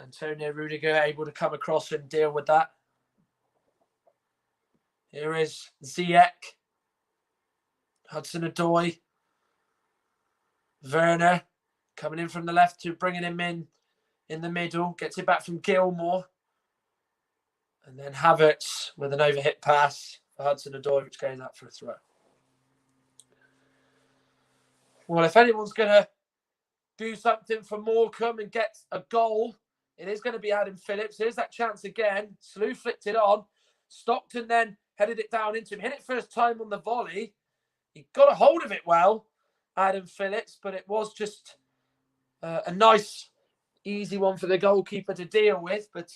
Antonio Rudiger able to come across and deal with that. Here is Ziyech. Hudson-Odoi. Werner coming in from the left to bringing him in the middle. Gets it back from Gilmore. And then Havertz with an overhit pass for Hudson-Odoi, which goes out for a throw. Well, if anyone's going to do something for Morecambe and get a goal, it is going to be Adam Phillips. Here's that chance again. Slew flicked it on. Stockton then headed it down into him. Hit it first time on the volley. He got a hold of it well, Adam Phillips, but it was just a nice, easy one for the goalkeeper to deal with. But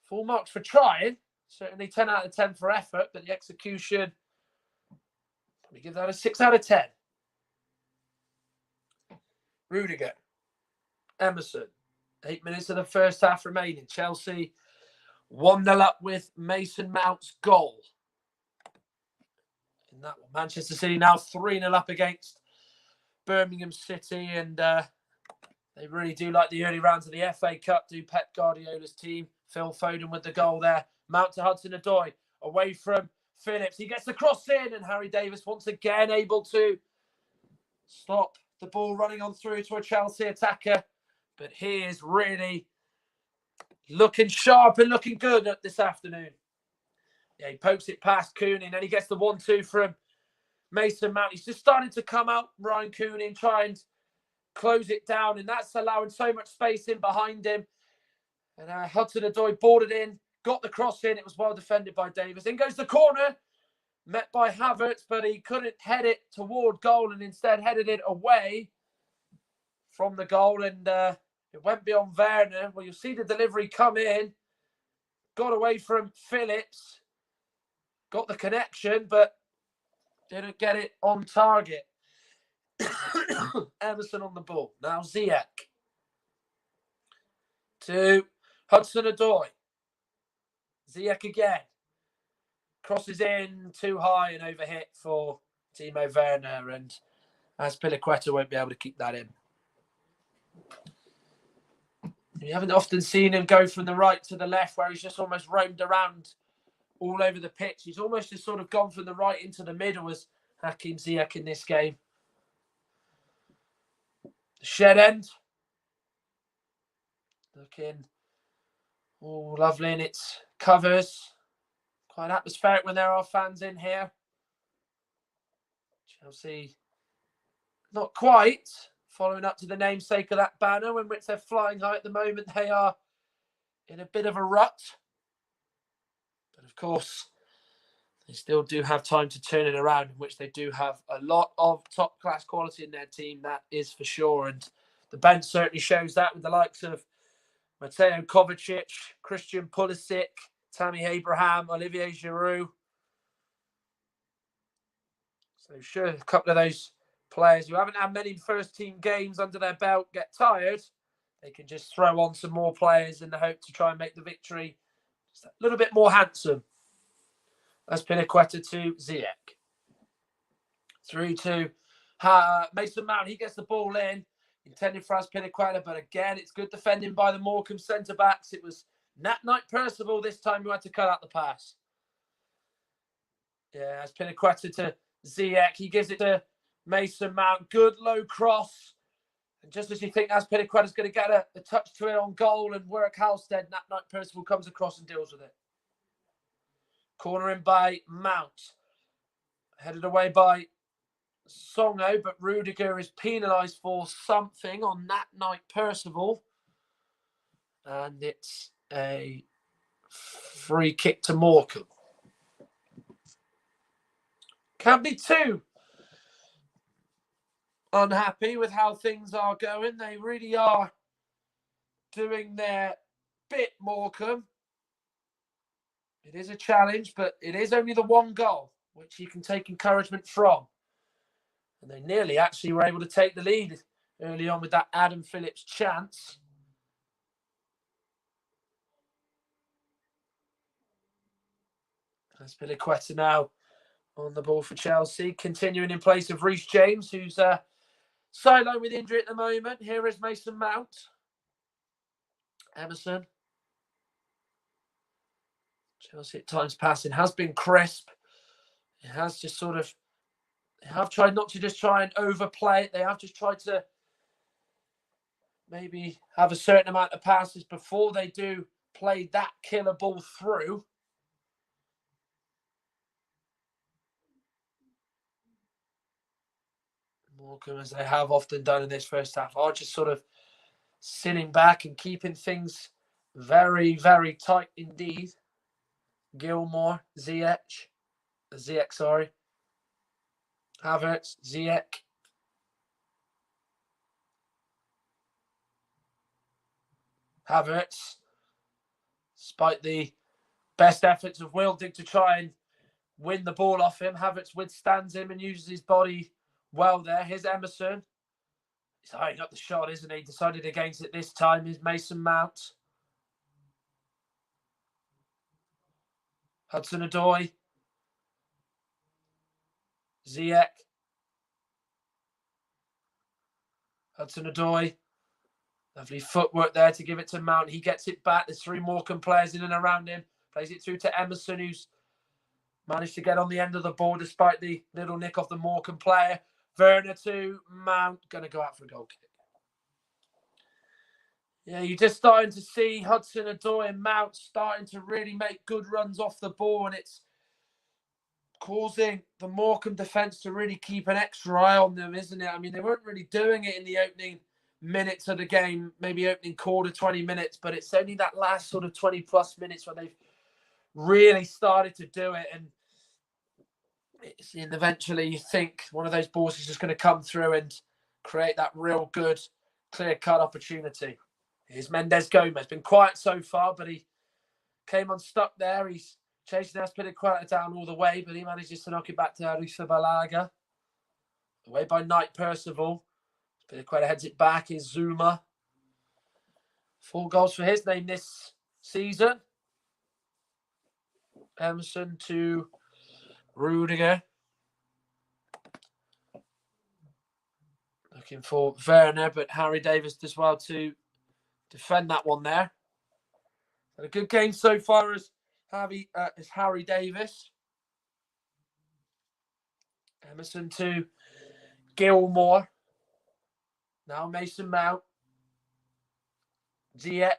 full marks for trying. Certainly 10 out of 10 for effort, but the execution, probably give that a 6 out of 10. Rudiger. Emerson. 8 minutes of the first half remaining. Chelsea 1-0 up with Mason Mount's goal. In that one, Manchester City now 3-0 up against Birmingham City, and they really do like the early rounds of the FA Cup, do Pep Guardiola's team. Phil Foden with the goal there. Mount to Hudson-Odoi, away from Phillips. He gets the cross in, and Harry Davis once again able to stop the ball running on through to a Chelsea attacker. But he is really looking sharp and looking good this afternoon. Yeah, he pokes it past Cooney, and then he gets the 1-2 from Mason Mount. He's just starting to come out, Ryan Cooney, and try and close it down, and that's allowing so much space in behind him. And Hudson-Odoi boarded in, got the cross in. It was well defended by Davis. In goes the corner, met by Havertz, but he couldn't head it toward goal and instead headed it away from the goal, and it went beyond Werner. Well, you'll see the delivery come in, got away from Phillips, got the connection, but didn't get it on target. Emerson on the ball. Now Ziyech to Hudson-Odoi. Ziyech again. Crosses in too high and overhit for Timo Werner, and Azpilicueta won't be able to keep that in. You haven't often seen him go from the right to the left, where he's just almost roamed around all over the pitch. He's almost just sort of gone from the right into the middle as Hakim Ziyech in this game. The shed end. Looking all lovely in its covers. Quite atmospheric when there are fans in here. Chelsea, not quite following up to the namesake of that banner, in which they're flying high at the moment. They are in a bit of a rut. But of course, they still do have time to turn it around, in which they do have a lot of top-class quality in their team, that is for sure. And the bench certainly shows that, with the likes of Mateo Kovacic, Christian Pulisic, Tammy Abraham, Olivier Giroud. So sure, a couple of those players who haven't had many first-team games under their belt get tired. They can just throw on some more players in the hope to try and make the victory just a little bit more handsome. Azpilicueta to Ziyech. Through to Mason Mount. He gets the ball in. Intended for Azpilicueta, but again, it's good defending by the Morecambe centre-backs. It was Nat Knight Percival this time who had to cut out the pass. Yeah, it's Pinaqueta to Ziyech. He gives it to Mason Mount. Good low cross. And just as you think Pinaqueta's going to get a touch to it on goal and work Halstead, that Knight Percival comes across and deals with it. Corner in by Mount. Headed away by Songo, but Rudiger is penalised for something on that Knight Percival. And it's a free kick to Morecambe. Can't be too unhappy with how things are going. They really are doing their bit, Morecambe. It is a challenge, but it is only the one goal, which you can take encouragement from. And they nearly actually were able to take the lead early on with that Adam Phillips chance. That's Pinaqueta now on the ball for Chelsea, continuing in place of Reece James, who's sidelined with injury at the moment. Here is Mason Mount. Emerson. Chelsea at times passing has been crisp. It has just sort of, they have tried not to just try and overplay it. They have just tried to maybe have a certain amount of passes before they do play that killer ball through. Morecambe, as they have often done in this first half, are just sort of sitting back and keeping things very, very tight indeed. Gilmore, Ziyech, sorry. Havertz, Ziyech. Havertz, despite the best efforts of Wilding to try and win the ball off him, Havertz withstands him and uses his body well there. Here's Emerson. He's eyeing up the shot, isn't he? Decided against it this time. Here's Mason Mount. Hudson-Odoi. Ziyech. Hudson-Odoi. Lovely footwork there to give it to Mount. He gets it back. There's three Morecambe players in and around him. Plays it through to Emerson, who's managed to get on the end of the ball despite the little nick off the Morecambe player. Werner to Mount. Going to go out for a goal kick. Yeah, you're just starting to see Hudson-Odoi and Mount starting to really make good runs off the ball, and it's causing the Morecambe defence to really keep an extra eye on them, isn't it? I mean, they weren't really doing it in the opening minutes of the game, maybe opening quarter, 20 minutes, but it's only that last sort of 20 plus minutes where they've really started to do it. And eventually you think one of those balls is just going to come through and create that real good, clear-cut opportunity. Here's Mendes Gomez. Been quiet so far, but he came unstuck there. He's chasing Pinaqueta down all the way, but he manages to knock it back to Arrizabalaga. Away by Knight Percival. Pinaqueta heads it back. Is Zuma. 4 goals for his name this season. Emerson to Rudiger. Looking for Werner, but Harry Davis as well to defend that one there. Had a good game so far as Harry Davis. Emerson to Gilmore. Now Mason Mount. Ziyech.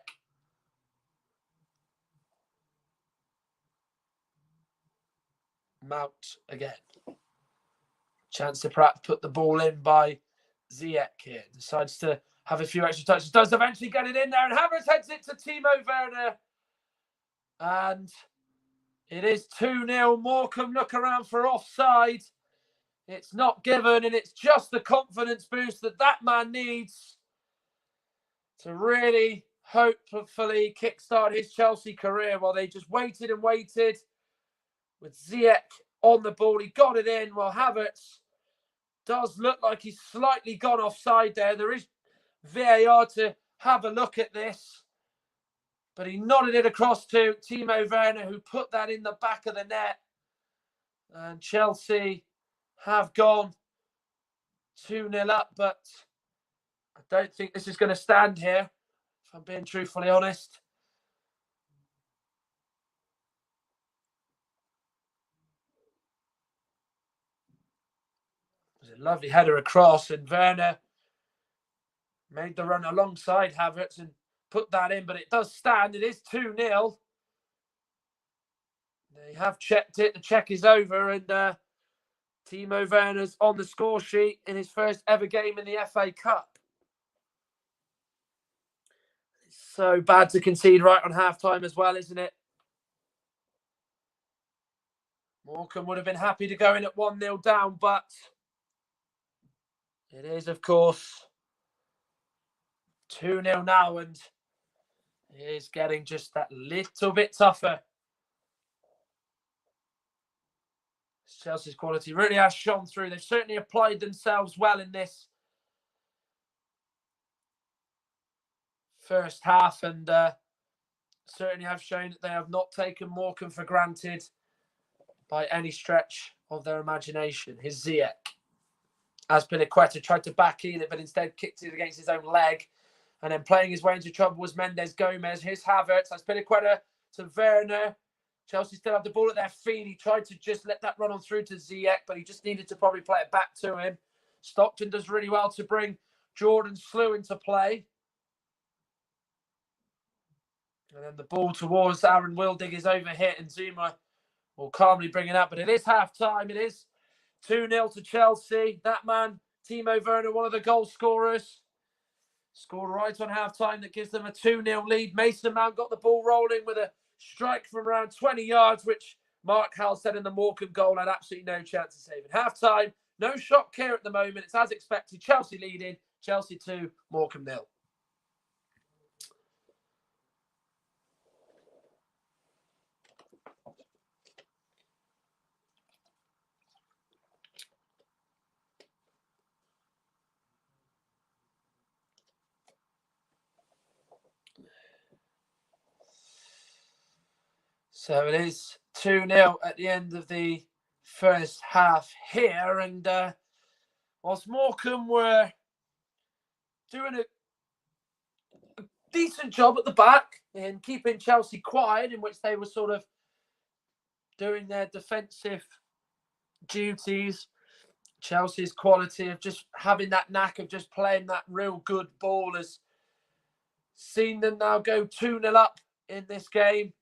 Mount again. Chance to perhaps put the ball in by Ziyech here. Decides to have a few extra touches. Does eventually get it in there. And Havertz heads it to Timo Werner. And it is 2-0. Morecambe look around for offside. It's not given. And it's just the confidence boost that man needs to really hopefully kickstart his Chelsea career, while they just waited and waited with Ziyech on the ball. He got it in. Well, Havertz does look like he's slightly gone offside there. There is VAR to have a look at this. But he nodded it across to Timo Werner, who put that in the back of the net. And Chelsea have gone 2-0 up, but I don't think this is going to stand here, if I'm being truthfully honest. a lovely header across, and Werner made the run alongside Havertz and put that in, but it does stand. It is 2-0. They have checked it. The check is over, and Timo Werner's on the score sheet in his first ever game in the FA Cup. It's so bad to concede right on half-time as well, isn't it? Morecambe would have been happy to go in at 1-0 down, but it is, of course, 2-0 now, and it is getting just that little bit tougher. Chelsea's quality really has shone through. They've certainly applied themselves well in this first half, and certainly have shown that they have not taken Morecambe for granted by any stretch of their imagination. Here's Ziyech. Azpilicueta tried to back in it, but instead kicked it against his own leg. And then playing his way into trouble was Mendes Gomez. Here's Havertz. Azpilicueta to Werner. Chelsea still have the ball at their feet. He tried to just let that run on through to Ziyech, but he just needed to probably play it back to him. Stockton does really well to bring Jordan Slew into play. And then the ball towards Aaron Wildig is overhit, and Zuma will calmly bring it up. But it is half-time. It is 2-0 to Chelsea. That man, Timo Werner, one of the goal scorers, scored right on half-time. That gives them a 2-0 lead. Mason Mount got the ball rolling with a strike from around 20 yards, which Mark Howell said in the Morecambe goal had absolutely no chance of saving. Half-time, no shock here at the moment. It's as expected. Chelsea leading. Chelsea 2, Morecambe 0. So it is 2-0 at the end of the first half here. And whilst Morecambe were doing a decent job at the back in keeping Chelsea quiet, in which they were sort of doing their defensive duties, Chelsea's quality of just having that knack of just playing that real good ball has seen them now go 2-0 up in this game.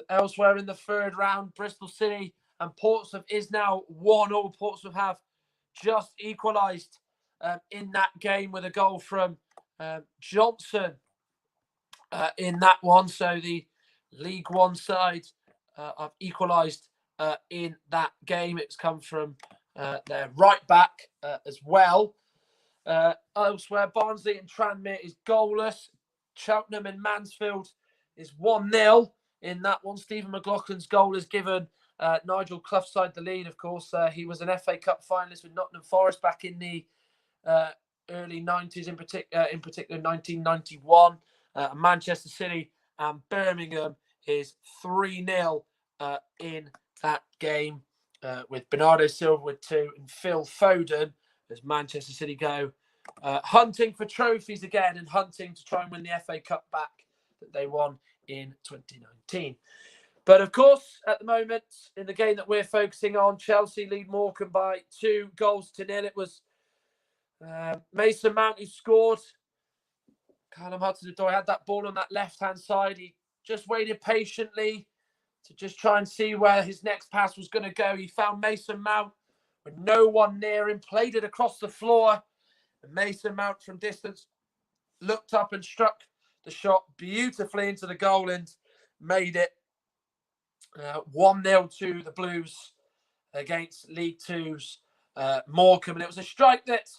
Elsewhere in the third round, Bristol City and Portsmouth is now 1-1. Portsmouth have just equalised in that game with a goal from Johnson in that one. So the League One side have equalised in that game. It's come from their right back as well. Elsewhere, Barnsley and Tranmere is goalless. Cheltenham and Mansfield is 1-0 in that one. Stephen McLaughlin's goal has given Nigel Clough's side the lead, of course. He was an FA Cup finalist with Nottingham Forest back in the early 90s, in particular 1991. Manchester City and Birmingham is 3-0 in that game, with Bernardo Silva with 2 and Phil Foden as Manchester City go hunting for trophies again and hunting to try and win the FA Cup back that they won in 2019. But of course, at the moment, in the game that we're focusing on, Chelsea lead Morecambe by 2-0. It was Mason Mount who scored. Callum Hudson-Odoi had that ball on that left-hand side. He just waited patiently to just try and see where his next pass was going to go. He found Mason Mount with no one near him, played it across the floor. And Mason Mount from distance looked up and struck the shot beautifully into the goal and made it 1-0 to the Blues against League Two's Morecambe. And it was a strike that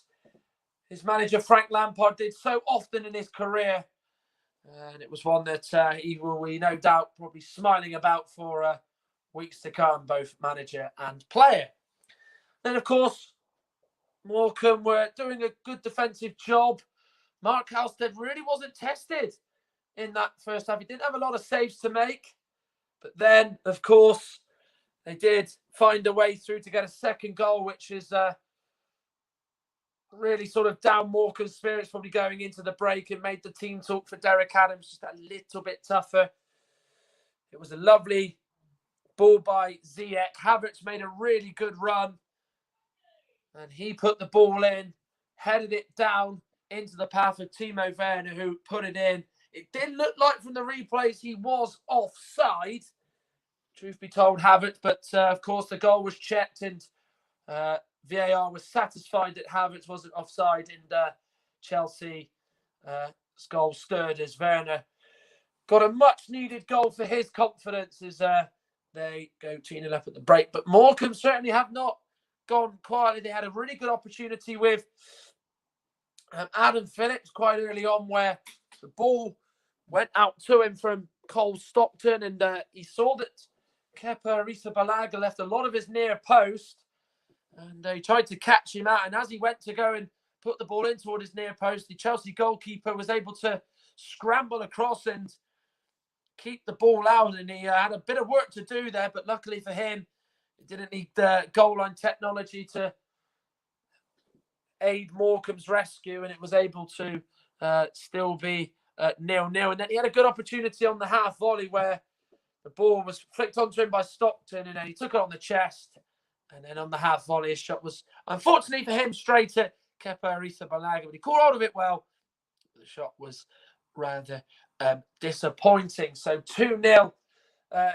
his manager Frank Lampard did so often in his career. And it was one that he will be no doubt probably smiling about for weeks to come, both manager and player. Then, of course, Morecambe were doing a good defensive job. Mark Halstead really wasn't tested in that first half. He didn't have a lot of saves to make. But then, of course, they did find a way through to get a second goal, which is really sort of down Morecambe's spirits probably going into the break and made the team talk for Derek Adams just a little bit tougher. It was a lovely ball by Ziyech. Havertz made a really good run And he put the ball in, headed it down into the path of Timo Werner, who put it in. It did look like from the replays he was offside, truth be told, Havertz. But, of course, the goal was checked and VAR was satisfied that Havertz wasn't offside. And Chelsea's goal stirred as Werner got a much-needed goal for his confidence as they go 2-0 up at the break. But Morecambe certainly have not gone quietly. They had a really good opportunity with Adam Phillips quite early on, where the ball went out to him from Cole Stockton, and he saw that Kepa Arrizabalaga left a lot of his near post, and he tried to catch him out. And as he went to go and put the ball in toward his near post, the Chelsea goalkeeper was able to scramble across and keep the ball out. And he had a bit of work to do there, but luckily for him, he didn't need the goal line technology to aid Morecambe's rescue, and it was able to still be 0-0. And then he had a good opportunity on the half volley where the ball was flicked onto him by Stockton, and then he took it on the chest. And then on the half volley, his shot was, unfortunately for him, straight at Kepa Arrizabalaga, but he caught hold of it well. The shot was rather disappointing. So 2-0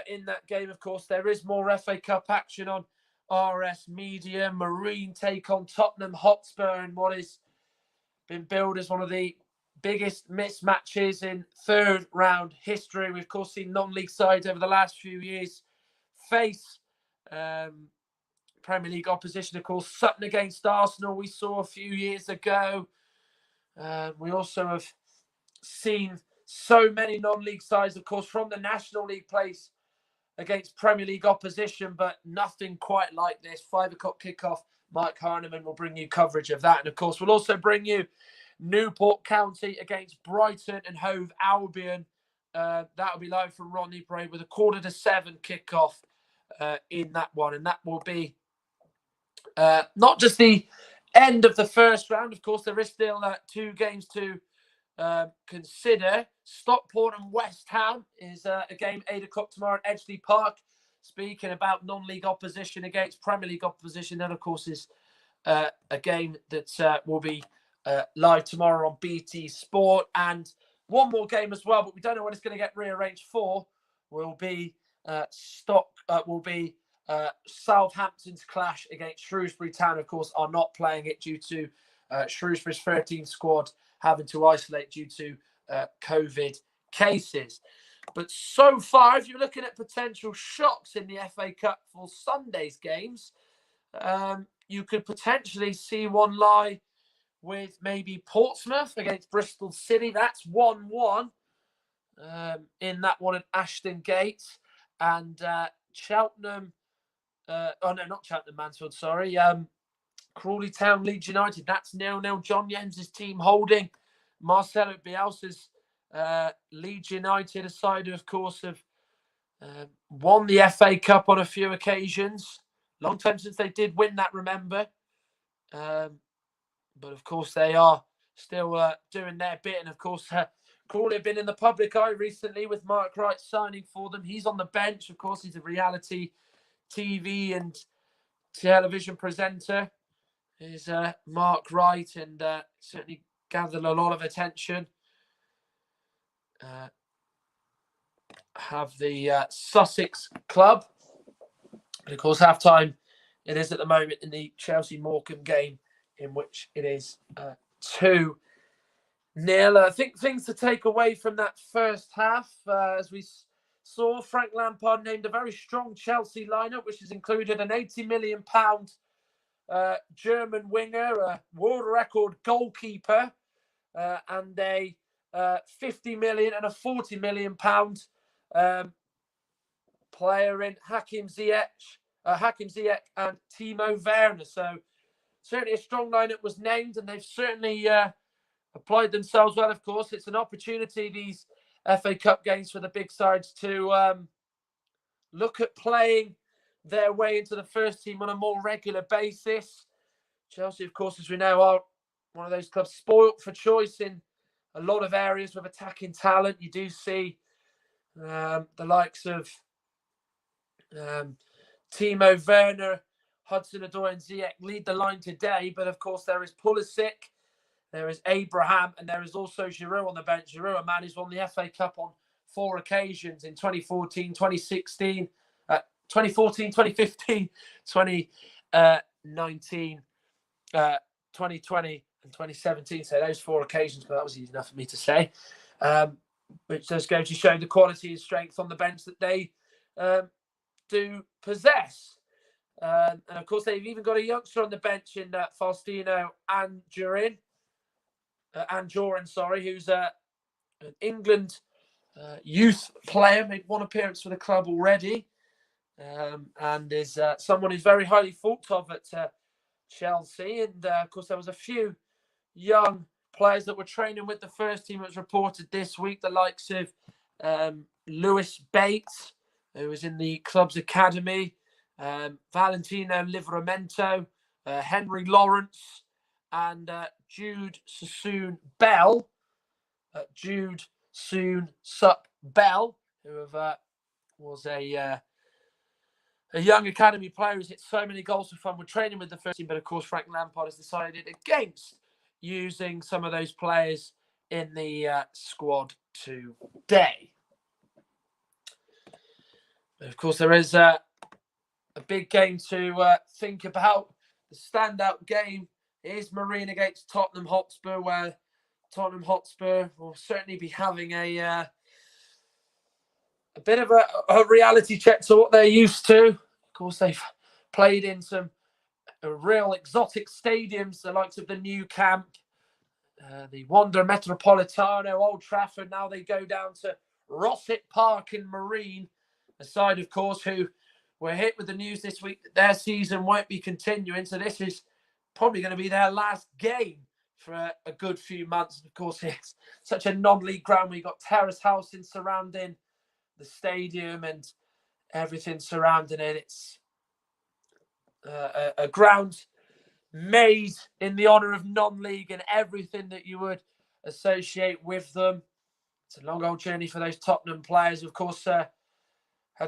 in that game. Of course, there is more FA Cup action on RS Media. Marine take on Tottenham Hotspur in what has been billed as one of the biggest mismatches in third round history. We've, of course, seen non-league sides over the last few years face Premier League opposition. Of course, Sutton against Arsenal we saw a few years ago. We also have seen so many non-league sides, of course, from the National League place against Premier League opposition, but nothing quite like this. 5 o'clock kickoff. Mike Harneman will bring you coverage of that. And, of course, we'll also bring you Newport County against Brighton and Hove Albion. That will be live from Rodney Parade with a 6:45 kickoff in that one. And that will be not just the end of the first round. Of course, there is still 2 games to consider. Stockport and West Ham is a game 8 o'clock tomorrow at Edgeley Park. Speaking about non-league opposition against Premier League opposition, that of course is a game that will be live tomorrow on BT Sport. And one more game as well, but we don't know when it's going to get rearranged for. Will be Southampton's clash against Shrewsbury Town. Of course, are not playing it due to Shrewsbury's 13th squad having to isolate due to COVID cases. But so far, if you're looking at potential shocks in the FA Cup for Sunday's games, you could potentially see one lie with maybe Portsmouth against Bristol City. That's 1-1 in that one at Ashton Gate. And Cheltenham, not Cheltenham Mansfield, sorry. Crawley Town, Leeds United, that's 0-0. John Jens' team holding Marcelo Bielsa's Leeds United, a side who, of course, have won the FA Cup on a few occasions. Long time since they did win that, remember. But, of course, they are still doing their bit. And, of course, Crawley have been in the public eye recently with Mark Wright signing for them. He's on the bench. Of course, he's a reality TV and television presenter. Is Mark Wright, and certainly gathered a lot of attention. Have the Sussex club. And of course, half-time it is at the moment in the Chelsea-Morecambe game, in which it is 2-0. I think things to take away from that first half, as we saw, Frank Lampard named a very strong Chelsea lineup, which has included an £80 million German winger, a world record goalkeeper, and a 50 million and a 40 million pound player in Hakim Ziyech and Timo Werner. So certainly a strong lineup was named, and they've certainly applied themselves well. Of course, it's an opportunity, these FA Cup games, for the big sides to look at playing their way into the first team on a more regular basis. Chelsea, of course, as we know, are one of those clubs spoilt for choice in a lot of areas with attacking talent. You do see the likes of Timo Werner Hudson-Odoi and Ziyech lead the line today, but of course there is Pulisic, there is Abraham, and there is also Giroud on the bench. Giroud, a man who's won the FA Cup on 4 occasions in 2014, 2016, 2014, 2015, 2019, 2020, and 2017. So those 4 occasions, but that was easy enough for me to say. Which does go to show the quality and strength on the bench that they do possess. And of course, they've even got a youngster on the bench in Faustino Anjorin, who's an England youth player, made 1 appearance for the club already, and is someone who's very highly thought of at Chelsea. And of course, there was a few young players that were training with the first team. It was reported this week, the likes of Lewis Bates, who was in the club's academy, Valentino Livramento, Henry Lawrence, and Jude Soon-Bell, who was a young academy player who's hit so many goals for fun with training with the first team. But of course, Frank Lampard has decided against using some of those players in the squad today. Of course, there is a big game to think about. The standout game is Marine against Tottenham Hotspur, where Tottenham Hotspur will certainly be having a bit of a reality check to what they're used to. Of course, they've played in some real exotic stadiums, the likes of the New Camp, the Wanda Metropolitano, Old Trafford. Now they go down to Rossett Park in Marine, a side, of course, who were hit with the news this week that their season won't be continuing. So this is probably going to be their last game for a good few months. And of course, it's such a non-league ground. We've got terrace housing surrounding the stadium and everything surrounding it. It's a ground made in the honour of non-league and everything that you would associate with them. It's a long old journey for those Tottenham players. Of course, had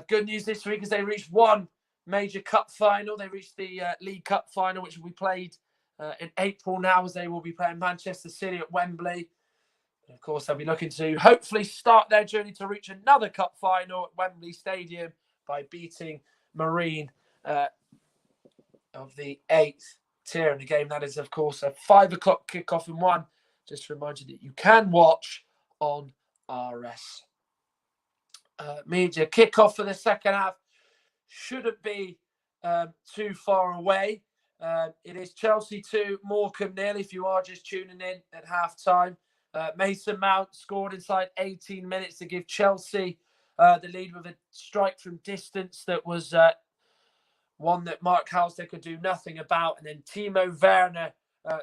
good news this week as they reached 1 major cup final. They reached the League Cup final, which will be played in April now, as they will be playing Manchester City at Wembley. And of course, they'll be looking to hopefully start their journey to reach another cup final at Wembley Stadium by beating Marine of the 8th tier in the game. That is, of course, a 5 o'clock kickoff, and one, just to remind you, that you can watch on RS Media. Kickoff for the second half shouldn't be too far away. It is Chelsea 2, Morecambe 0, if you are just tuning in at half-time. Mason Mount scored inside 18 minutes to give Chelsea the lead with a strike from distance that was one that Mark Halstead could do nothing about. And then Timo Werner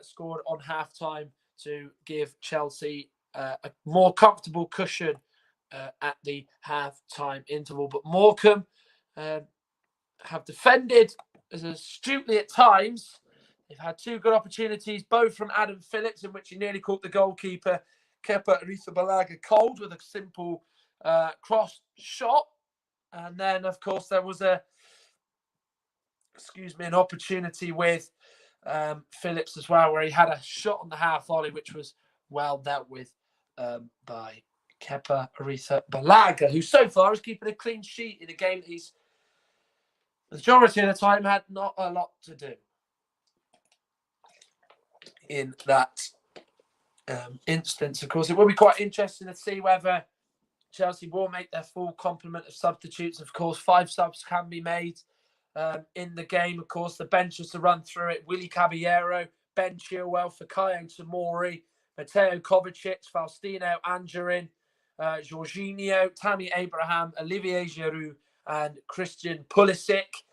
scored on half-time to give Chelsea a more comfortable cushion at the half-time interval. But Morecambe have defended as astutely at times. They've had 2 good opportunities, both from Adam Phillips, in which he nearly caught the goalkeeper, Kepa Arrizabalaga, cold with a simple cross shot. And then, of course, there was an opportunity with Phillips as well, where he had a shot on the half volley, which was well dealt with by Kepa Arrizabalaga, who so far is keeping a clean sheet in a game that he's, the majority of the time, had not a lot to do in that instance. Of course, it will be quite interesting to see whether Chelsea will make their full complement of substitutes. Of course, 5 subs can be made in the game. Of course, the bench was to run through it: Willy Caballero, Ben Chilwell, Fikayo Tomori, Mateo Kovacic, Faustino Anjorin, Jorginho, Tammy Abraham, Olivier Giroud, and Christian Pulisic.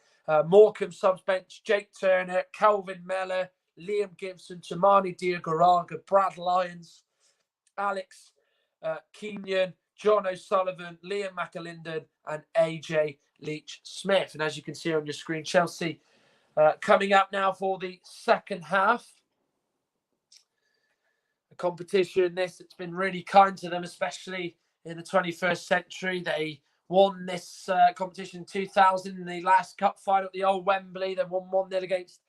Morecambe subs bench: Jake Turner, Calvin Miller, Liam Gibson, Tamani Diagoraga, Brad Lyons, Alex Kenyon, John O'Sullivan, Liam McAlinden, and AJ Leach-Smith. And as you can see on your screen, Chelsea coming up now for the second half. A competition, this, it's been really kind to them, especially in the 21st century. They won this competition in 2000 in the last cup final at the old Wembley. They won 1-0 against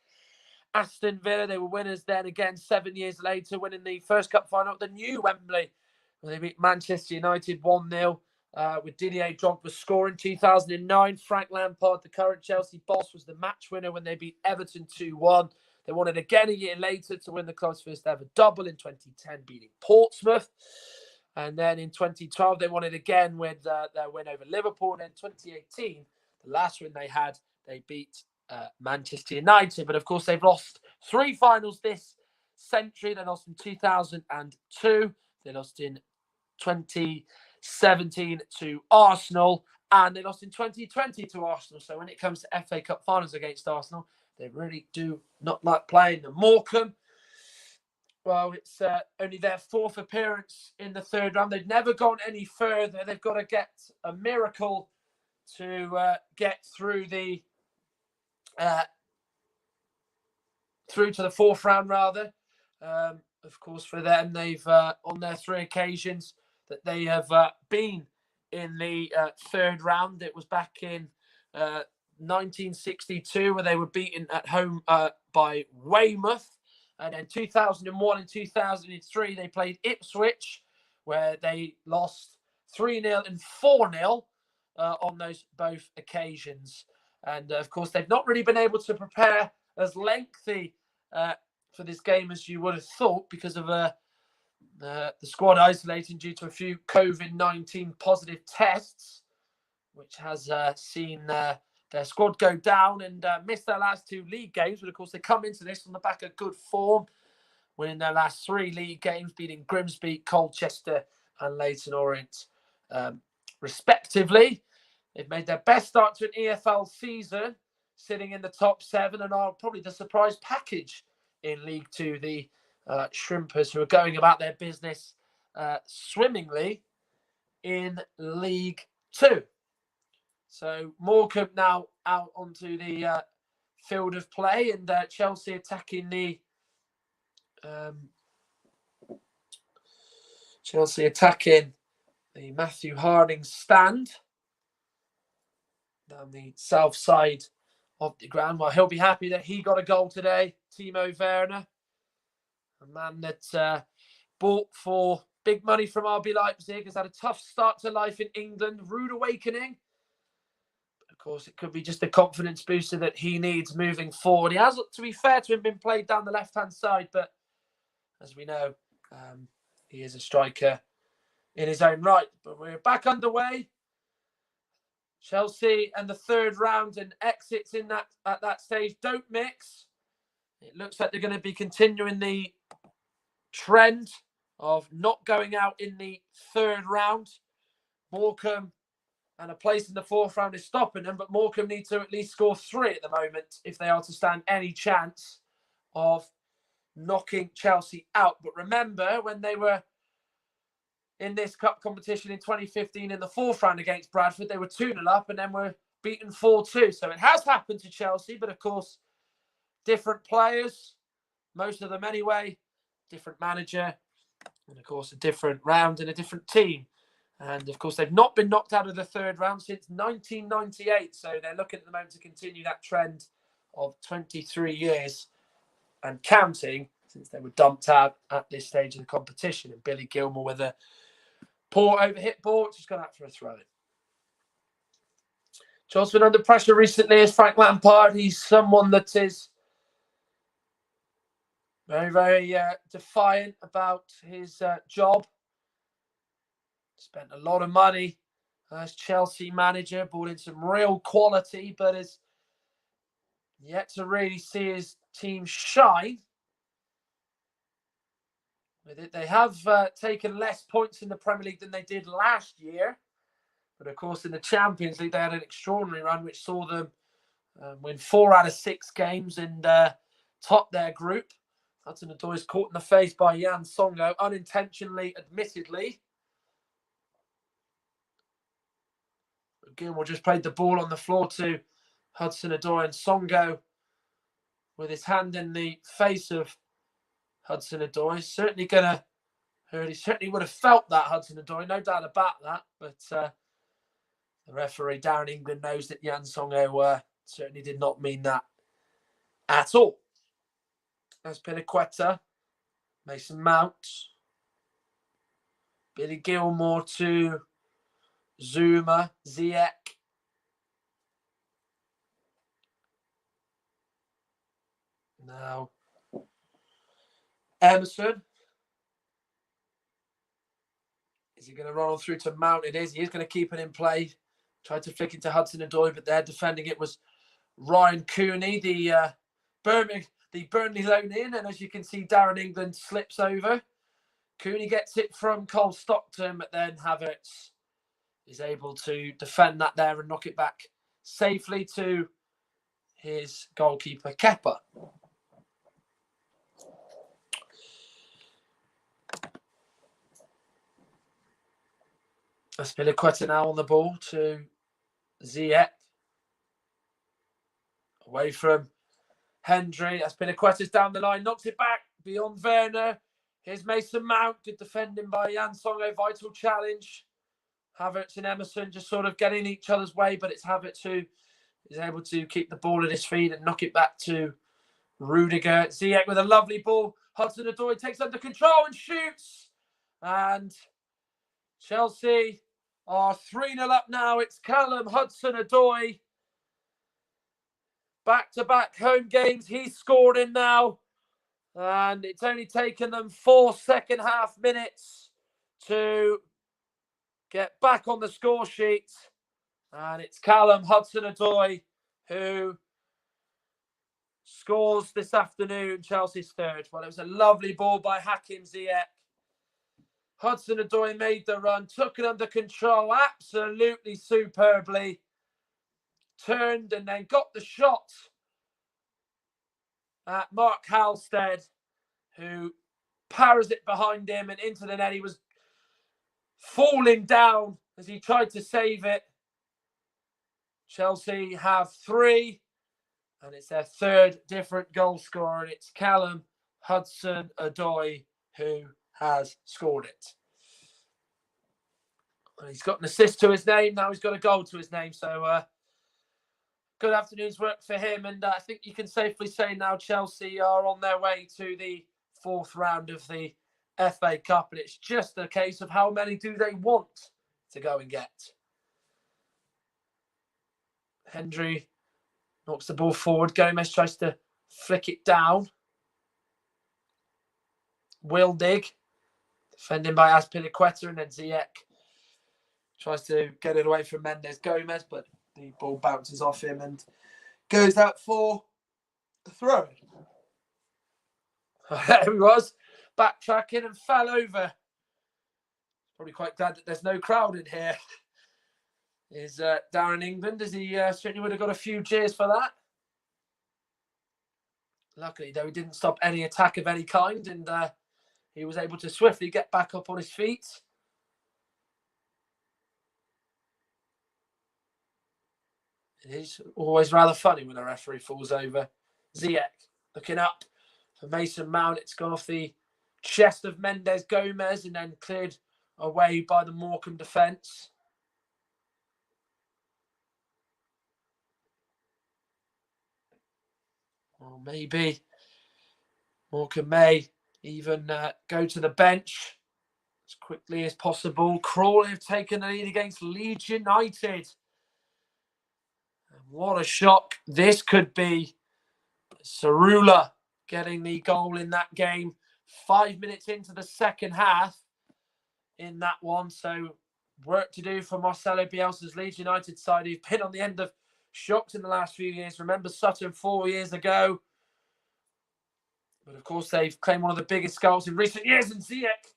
Aston Villa. They were winners then again 7 years later, winning the first cup final at the new Wembley. They beat Manchester United 1-0 with Didier Drogba scoring. 2009, Frank Lampard, the current Chelsea boss, was the match winner when they beat Everton 2-1. They won it again a year later to win the club's first ever double in 2010, beating Portsmouth. And then in 2012, they won it again with their win over Liverpool. And in 2018, the last win they had, they beat Manchester United. But of course, they've lost 3 finals this century. They lost in 2002. They lost in 2017 to Arsenal. And they lost in 2020 to Arsenal. So when it comes to FA Cup finals against Arsenal, they really do not like playing the Morecambe. Well, it's only their 4th appearance in the 3rd round. They've never gone any further. They've got to get a miracle to get through the through to the 4th round, rather. Of course, for them, they've on their 3 occasions that they have been in the 3rd round. It was back in 1962 where they were beaten at home by Weymouth. And then 2001 and 2003, they played Ipswich, where they lost 3-0 and 4-0 on those both occasions. And, of course, they've not really been able to prepare as lengthy for this game as you would have thought because of the squad isolating due to a few COVID-19 positive tests, which has seen their squad go down and miss their last 2 league games. But, of course, they come into this on the back of good form, winning their last 3 league games, beating Grimsby, Colchester and Leyton Orient, respectively. They've made their best start to an EFL season, sitting in the top 7 and are probably the surprise package in League 2. The Shrimpers, who are going about their business swimmingly in League 2. So Morecambe now out onto the field of play, and Chelsea attacking the Matthew Harding stand down the south side of the ground. Well, he'll be happy that he got a goal today. Timo Werner, a man that bought for big money from RB Leipzig, has had a tough start to life in England, rude awakening. Of course, it could be just a confidence booster that he needs moving forward. He has, to be fair to him, been played down the left-hand side, but as we know, he is a striker in his own right. But we're back underway. Chelsea and the 3rd round and exits in that at that stage don't mix. It looks like they're going to be continuing the trend of not going out in the 3rd round. Morecambe and a place in the 4th round is stopping them, but Morecambe need to at least score 3 at the moment if they are to stand any chance of knocking Chelsea out. But remember, when they were in this cup competition in 2015 in the 4th round against Bradford, they were 2-0 up and then were beaten 4-2. So it has happened to Chelsea, but of course, different players, most of them anyway, different manager, and of course, a different round and a different team. And of course, they've not been knocked out of the 3rd round since 1998. So they're looking at the moment to continue that trend of 23 years and counting since they were dumped out at this stage of the competition. And Billy Gilmour with a poor overhit ball, just gone out for a throw-in. John's been under pressure recently as Frank Lampard. He's someone that is very, very defiant about his job. Spent a lot of money as Chelsea manager, brought in some real quality, but has yet to really see his team shine. With it, they have taken less points in the Premier League than they did last year. But of course, in the Champions League, they had an extraordinary run, which saw them win 4 out of 6 games and top their group. Hudson-Odoi is caught in the face by Jan Songo, unintentionally, admittedly. Gilmour just played the ball on the floor to Hudson-Odoi, and Songo, with his hand in the face of Hudson-Odoi, certainly going to hurt. He certainly would have felt that, Hudson-Odoi, no doubt about that. But The referee, Darren England, knows that Jan Songo certainly did not mean that at all. That's Piliqueta, Mason Mount, Billy Gilmore to Zuma, Ziyech. Now, Emerson. Is he going to run on through to Mount? It is. He is going to keep it in play. Tried to flick it to Hudson-Odoi, but there defending it was Ryan Cooney, the Burnley loan in. And as you can see, Darren England slips over. Cooney gets it from Cole Stockton, but then Havertz is able to defend that there and knock it back safely to his goalkeeper, Kepa. Aspilicueta now on the ball to Ziyech. Away from Hendry. Aspilicueta's down the line, knocks it back beyond Werner. Here's Mason Mount. Good defending by Jan Songo. Vital challenge. Havertz and Emerson just sort of getting each other's way, but it's Havertz who is able to keep the ball at his feet and knock it back to Rudiger. Ziyech with a lovely ball. Hudson-Odoi takes under control and shoots. And Chelsea are 3-0 up now. It's Callum Hudson-Odoi. Back-to-back home games he's scored in now. And it's only taken them 4 second-half minutes to get back on the score sheet. And it's Callum Hudson-Odoi who scores this afternoon, Chelsea's third. Well, it was a lovely ball by Hakim Ziyech. Hudson-Odoi made the run, took it under control absolutely superbly. Turned and then got the shot at Mark Halstead, who powers it behind him and into the net. He was falling down as he tried to save it. Chelsea have 3, and it's their third different goal scorer, and it's Callum Hudson-Odoi who has scored it. And he's got an assist to his name. Now he's got a goal to his name. So good afternoon's work for him. And I think you can safely say now Chelsea are on their way to the 4th round of the FA Cup. And it's just a case of how many do they want to go and get. Hendry knocks the ball forward. Gomez tries to flick it down. Wildig, defending by Aspilicueta, and then Ziyech tries to get it away from Mendes Gomez, but the ball bounces off him and goes out for a throw. There he was, backtracking and fell over. Probably quite glad that there's no crowd in here. Is Darren England, as he certainly would have got a few cheers for that. Luckily, though, he didn't stop any attack of any kind, and he was able to swiftly get back up on his feet. It is always rather funny when a referee falls over. Ziyech looking up for Mason Mount. It's gone off the chest of Mendes Gomez and then cleared away by the Morecambe defence. Or maybe Morecambe may even go to the bench as quickly as possible. Crawley have taken the lead against Leeds United. And what a shock this could be. Cerula getting the goal in that game 5 minutes into the second half in that one. So work to do for Marcelo Bielsa's Leeds United side, who've been on the end of shocks in the last few years. Remember Sutton 4 years ago. But of course, they've claimed one of the biggest goals in recent years. And Ziyech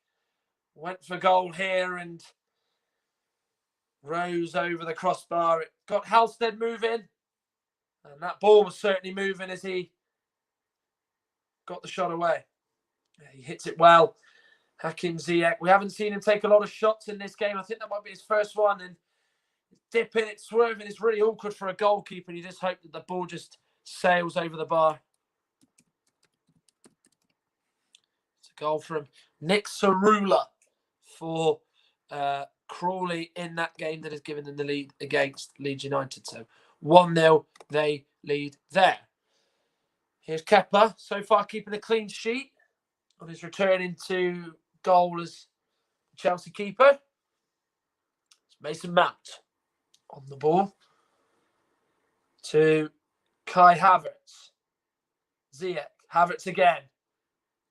went for goal here and rose over the crossbar. It got Halstead moving. And that ball was certainly moving as he got the shot away. He hits it well. Hakim Ziyech. We haven't seen him take a lot of shots in this game. I think that might be his first one. And dipping it, swerving. It's really awkward for a goalkeeper. And you just hope that the ball just sails over the bar. It's a goal from Nick Cerula for Crawley in that game that has given them the lead against Leeds United. So 1-0, they lead there. Here's Kepa, so far keeping a clean sheet on his return into goal as Chelsea keeper. It's Mason Mount on the ball to Kai Havertz. Ziyech, Havertz again.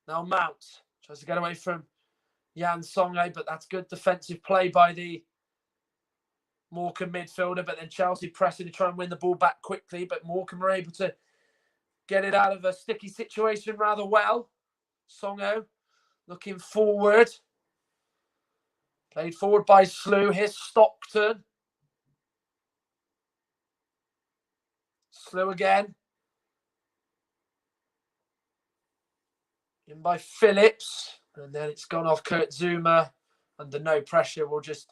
Now Mount tries to get away from Jan Songe, but that's good defensive play by the Morecambe midfielder. But then Chelsea pressing to try and win the ball back quickly, but Morecambe are able to get it out of a sticky situation rather well. Songo looking forward. Played forward by Slew. Here's Stockton. Slew again. In by Phillips. And then it's gone off Kurt Zuma. Under no pressure. We'll just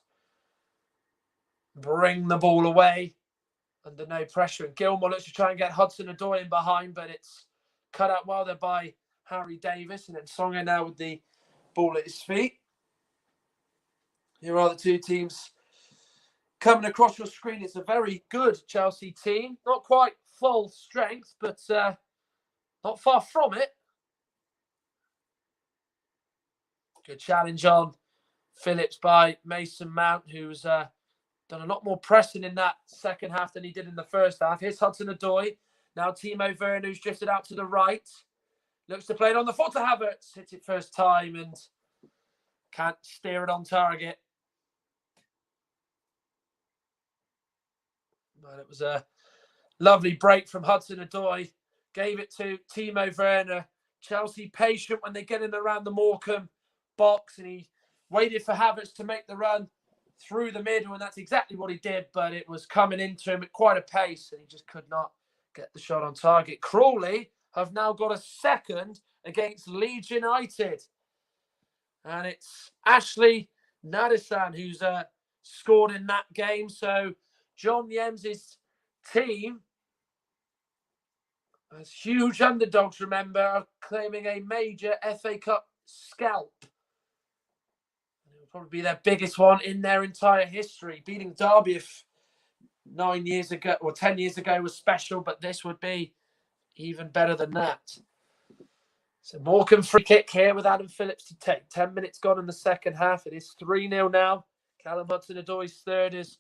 bring the ball away. Under no pressure. And Gilmore looks to try and get Hudson-Odoi in behind, but it's cut out well there by Harry Davis. And then Songo now with the ball at his feet. Here are the two teams coming across your screen. It's a very good Chelsea team. Not quite full strength, but not far from it. Good challenge on Phillips by Mason Mount, who's done a lot more pressing in that second half than he did in the first half. Here's Hudson-Odoi. Now Timo Werner, who's drifted out to the right. Looks to play it on the foot to Havertz. Hits it first time and can't steer it on target. But it was a lovely break from Hudson-Odoi. Gave it to Timo Werner. Chelsea patient when they get in around the Morecambe box, and he waited for Havertz to make the run through the middle, and that's exactly what he did, but it was coming into him at quite a pace, and he just could not get the shot on target. Crawley have now got a second against Leeds United, and it's Ashley Nadasan who's scored in that game. So John Yems's team, as huge underdogs, remember, are claiming a major FA Cup scalp. It will probably be their biggest one in their entire history. Beating Derby 9 years ago or 10 years ago was special, but this would be even better than that. So Morecambe free kick here with Adam Phillips to take. 10 minutes gone in the second half. It is 3-0 now. Callum Hudson-Odoi's third has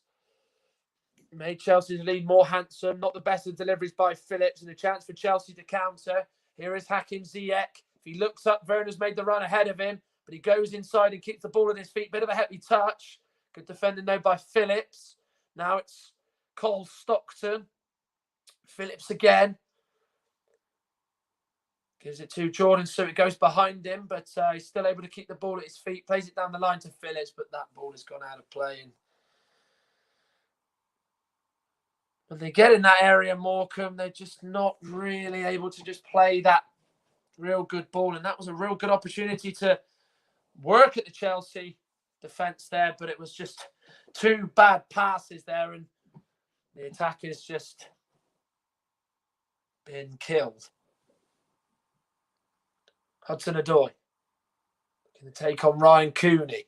made Chelsea's lead more handsome. Not the best of deliveries by Phillips, and a chance for Chelsea to counter. Here is Hakim Ziyech. If he looks up, Werner's made the run ahead of him, but he goes inside and kicks the ball at his feet. Bit of a heavy touch. Good defending though by Phillips. Now it's Cole Stockton. Phillips again. Gives it to Jordan, so it goes behind him, but he's still able to keep the ball at his feet. Plays it down the line to Phillips, but that ball has gone out of play. And when they get in that area, Morecambe, they're just not really able to just play that real good ball. And that was a real good opportunity to work at the Chelsea defence there, but it was just two bad passes there, and the attack has just been killed. Hudson-Odoi going to take on Ryan Cooney.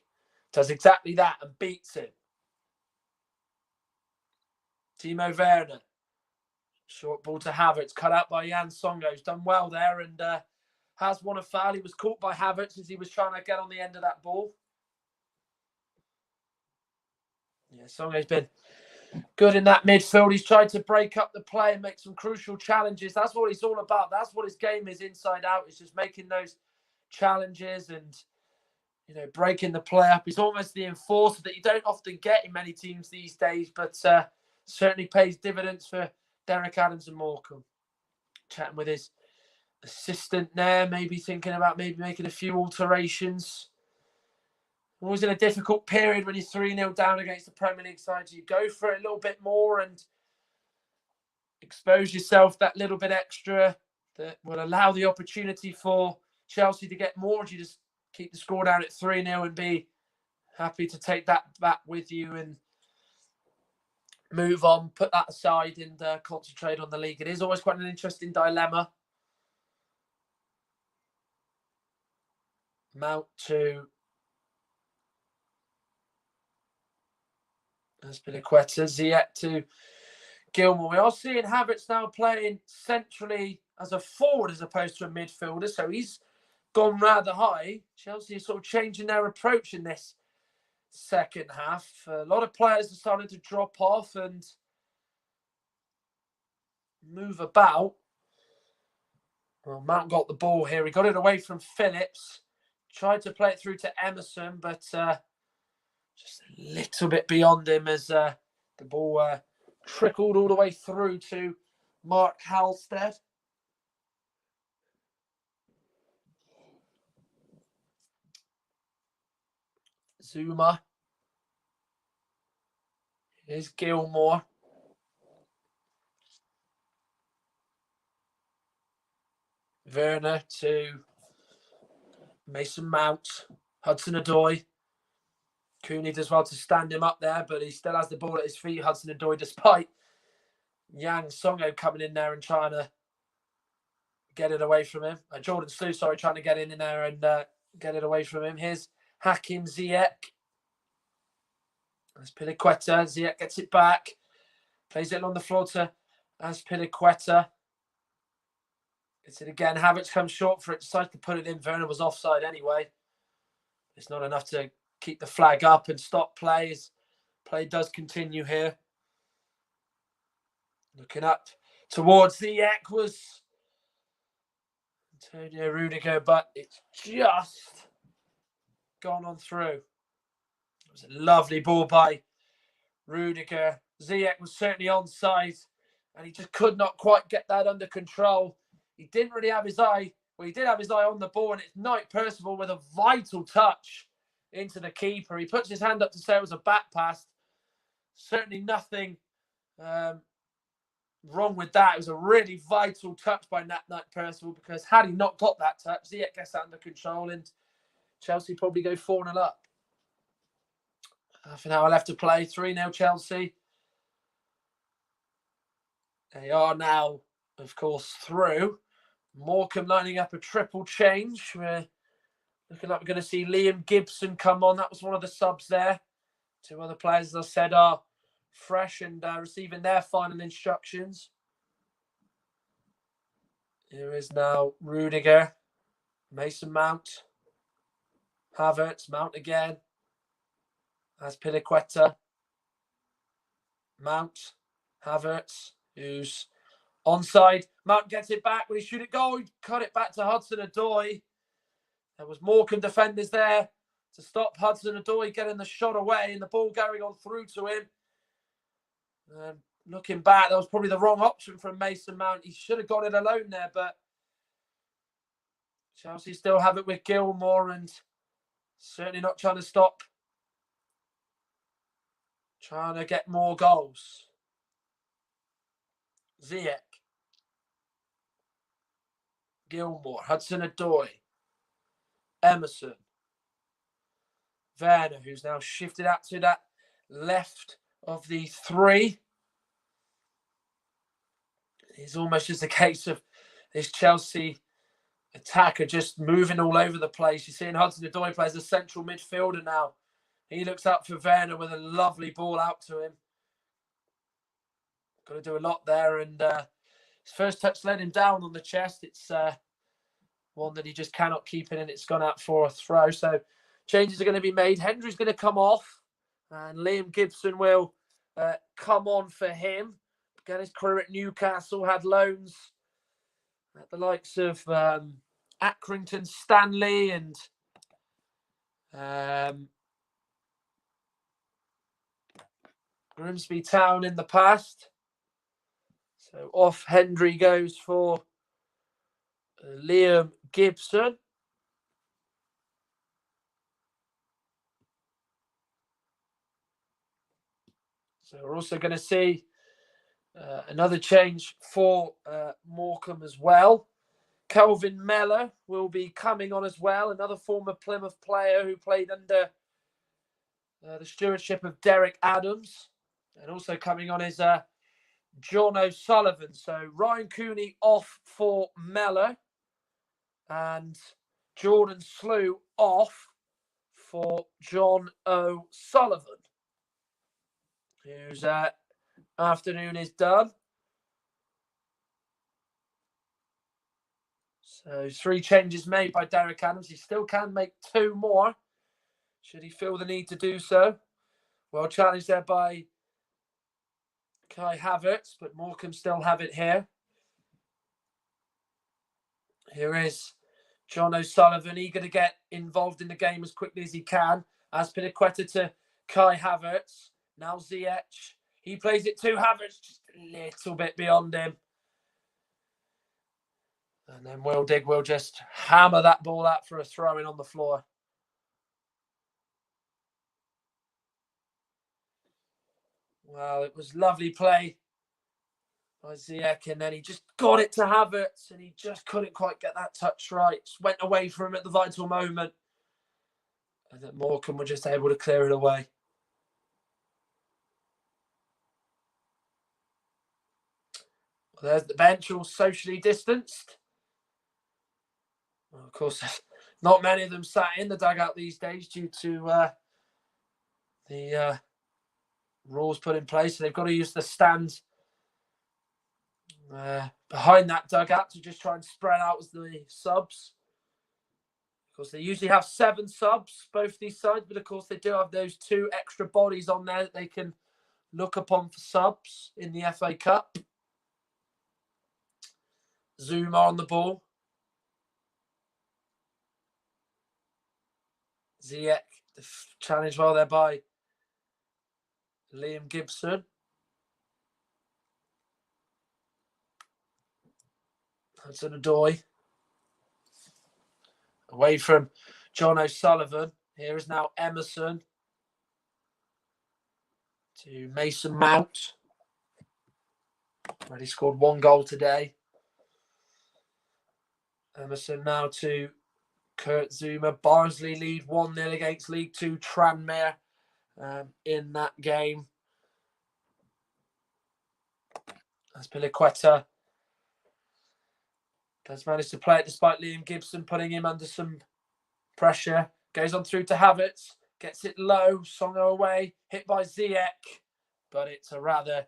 Does exactly that and beats him. Timo Werner. Short ball to Havertz. Cut out by Jan Songo. He's done well there and has won a foul. He was caught by Havertz as he was trying to get on the end of that ball. Yeah, Songo's been good in that midfield. He's tried to break up the play and make some crucial challenges. That's what he's all about. That's what his game is inside out. It's just making those challenges and, you know, breaking the play up. He's almost the enforcer that you don't often get in many teams these days, but certainly pays dividends for Derek Adams and Morecambe. Chatting with his assistant there, maybe thinking about maybe making a few alterations. Always in a difficult period when you're 3-0 down against the Premier League side. You go for it a little bit more and expose yourself that little bit extra that will allow the opportunity for Chelsea to get more. Do you just keep the score down at 3-0 and be happy to take that back with you and move on, put that aside and concentrate on the league? It is always quite an interesting dilemma. Mount to Azpilicueta, Ziyech to Gilmour. We are seeing Havertz now playing centrally as a forward as opposed to a midfielder, so he's gone rather high. Chelsea is sort of changing their approach in this second half. A lot of players are starting to drop off and move about. Well, Mount got the ball here. He got it away from Phillips. Tried to play it through to Emerson, but just a little bit beyond him as the ball trickled all the way through to Mark Halstead. Zuma. Here's Gilmour. Werner to Mason Mount. Hudson-Odoi. Cooney does well to stand him up there, but he still has the ball at his feet, Hudson-Odoi, despite Yang Songo coming in there and trying to get it away from him. Jordan Slew, trying to get in there and get it away from him. Here's Hakim Ziyech. Azpilicueta. Ziyech gets it back. Plays it on the floor to Azpilicueta. Gets it again. Havertz comes short for it. Decides to put it in. Werner was offside anyway. It's not enough to keep the flag up and stop plays. Play does continue here. Looking up towards Ziyech was Antonio Rudiger, but it's just gone on through. It was a lovely ball by Rudiger. Ziyech was certainly onside, and he just could not quite get that under control. He didn't really have his eye. Well, he did have his eye on the ball, and it's Knight Percival with a vital touch into the keeper. He puts his hand up to say it was a back pass. Certainly nothing wrong with that. It was a really vital touch by Knight Percival, because had he not got that touch, Ziyech gets that under control and Chelsea probably go 4-0 up. Half an hour left to play. 3-0 Chelsea. They are now, of course, through. Morecambe lining up a triple change. We're looking like we're going to see Liam Gibson come on. That was one of the subs there. Two other players, as I said, are fresh and receiving their final instructions. Here is now Rudiger, Mason Mount, Havertz, Mount again, Azpilicueta, Mount, Havertz, who's onside. Mount gets it back. Will he shoot it goal? He cut it back to Hudson-Odoi. There was Morecambe defenders there to stop Hudson-Odoi getting the shot away and the ball going on through to him. Looking back, that was probably the wrong option from Mason Mount. He should have got it alone there, but Chelsea still have it with Gilmour and certainly not trying to stop. Trying to get more goals. Ziyech. Gilmour. Hudson-Odoi. Emerson. Werner, who's now shifted out to that left of the three. It's almost just a case of this Chelsea attacker just moving all over the place. You're seeing Hudson-Odoi play as a central midfielder now. He looks up for Werner with a lovely ball out to him. Got to do a lot there. And his first touch led him down on the chest. It's one that he just cannot keep in, and it's gone out for a throw. So changes are going to be made. Hendry's going to come off, and Liam Gibson will come on for him. Again, his career at Newcastle, had loans at the likes of Accrington Stanley and Grimsby Town in the past. So off Hendry goes for Liam Gibson. So we're also going to see another change for Morecambe as well. Kelvin Mellor will be coming on as well, another former Plymouth player who played under the stewardship of Derek Adams. And also coming on is John O'Sullivan. So Ryan Cooney off for Mellor and Jordan Slew off for John O'Sullivan, whose afternoon is done. So 3 changes made by Derek Adams. He still can make 2 more, should he feel the need to do so. Well challenged there by Kai Havertz, but Morecambe still have it here. Here is John O'Sullivan, eager to get involved in the game as quickly as he can. Azpilicueta to Kai Havertz. Now Ziyech. He plays it to Havertz, just a little bit beyond him. And then Wildig will just hammer that ball out for a throw-in on the floor. Well, it was lovely play by Ziyech, and then he just got it to Havertz, and he just couldn't quite get that touch right. Just went away from him at the vital moment. And then Morecambe were just able to clear it away. Well, there's the bench, all socially distanced. Well, of course, not many of them sat in the dugout these days due to the rules put in place. So they've got to use the stands behind that dugout to just try and spread out as the subs. Of course, they usually have 7 subs, both these sides, but of course they do have those 2 extra bodies on there that they can look upon for subs in the FA Cup. Zuma on the ball. Ziyech, the challenge well there by Liam Gibson. Hudson-Odoi. Away from John O'Sullivan. Here is now Emerson to Mason Mount. Already scored 1 goal today. Emerson now to Kurt Zuma. Barnsley lead 1-0 against League 2 Tranmere in that game. Azpilicueta does manage to play it despite Liam Gibson putting him under some pressure. Goes on through to Havertz. Gets it low. Songo away. Hit by Ziyech. But it's a rather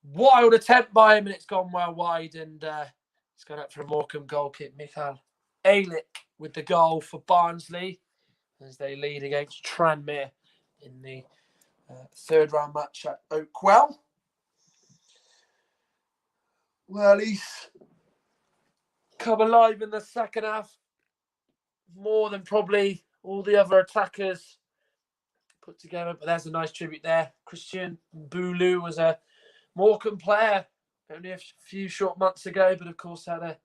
wild attempt by him, and it's gone well wide. And it's gone up for a Morecambe goal kick. Michael Alick with the goal for Barnsley as they lead against Tranmere in the 3rd round match at Oakwell. Well, he's come alive in the second half more than probably all the other attackers put together. But there's a nice tribute there. Christian Bulu was a Morecambe player only a few short months ago, but of course had a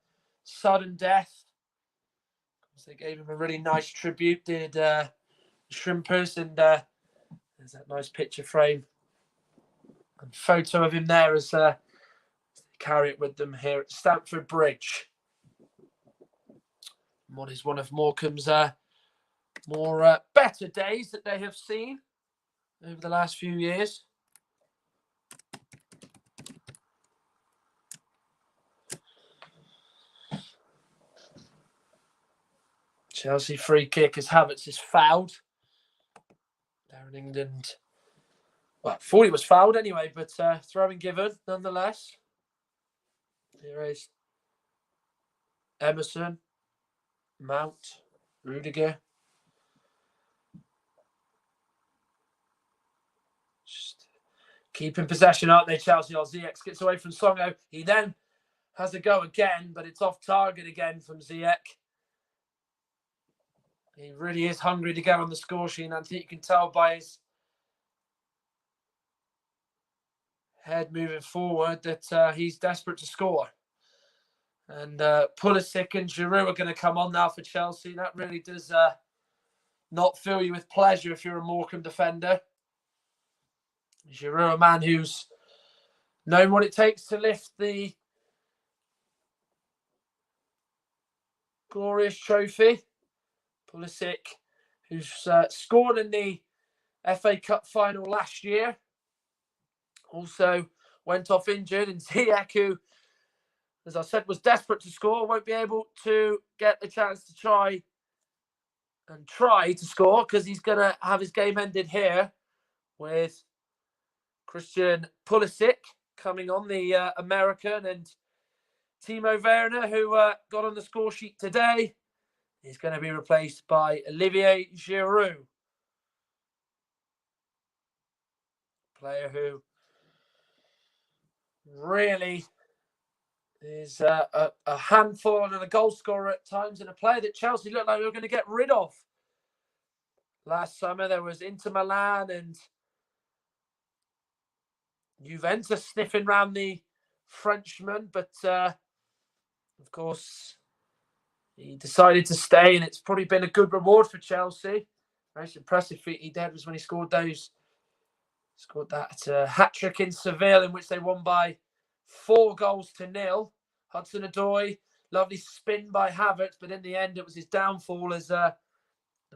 sudden death. So they gave him a really nice tribute, did Shrimpers, and there's that nice picture frame and photo of him there as they carry it with them here at Stamford Bridge. What is one of Morecambe's more better days that they have seen over the last few years. Chelsea free kick as Havertz is fouled. Darren England, well, thought he was fouled anyway, but throwing given nonetheless. Here is Emerson, Mount, Rudiger. Just keeping possession, aren't they, Chelsea? Ziyech gets away from Songo. He then has a go again, but it's off target again from Ziyech. He really is hungry to get on the score sheet, and I think you can tell by his head moving forward that he's desperate to score. And Pulisic and Giroud are going to come on now for Chelsea. That really does not fill you with pleasure if you're a Morecambe defender. Giroud, a man who's known what it takes to lift the glorious trophy. Pulisic, who's scored in the FA Cup final last year, also went off injured. And Ziyech, who, as I said, was desperate to score, won't be able to get the chance to try to score because he's going to have his game ended here with Christian Pulisic coming on, the American, and Timo Werner, who got on the score sheet today, is going to be replaced by Olivier Giroud. Player who really is a handful and a goal scorer at times, and a player that Chelsea looked like they were going to get rid of. Last summer, there was Inter Milan and Juventus sniffing around the Frenchman, but of course, he decided to stay, and it's probably been a good reward for Chelsea. Most impressive feat he did was when he scored that hat-trick in Seville, in which they won by 4-0. Hudson-Odoi, lovely spin by Havertz, but in the end, it was his downfall as the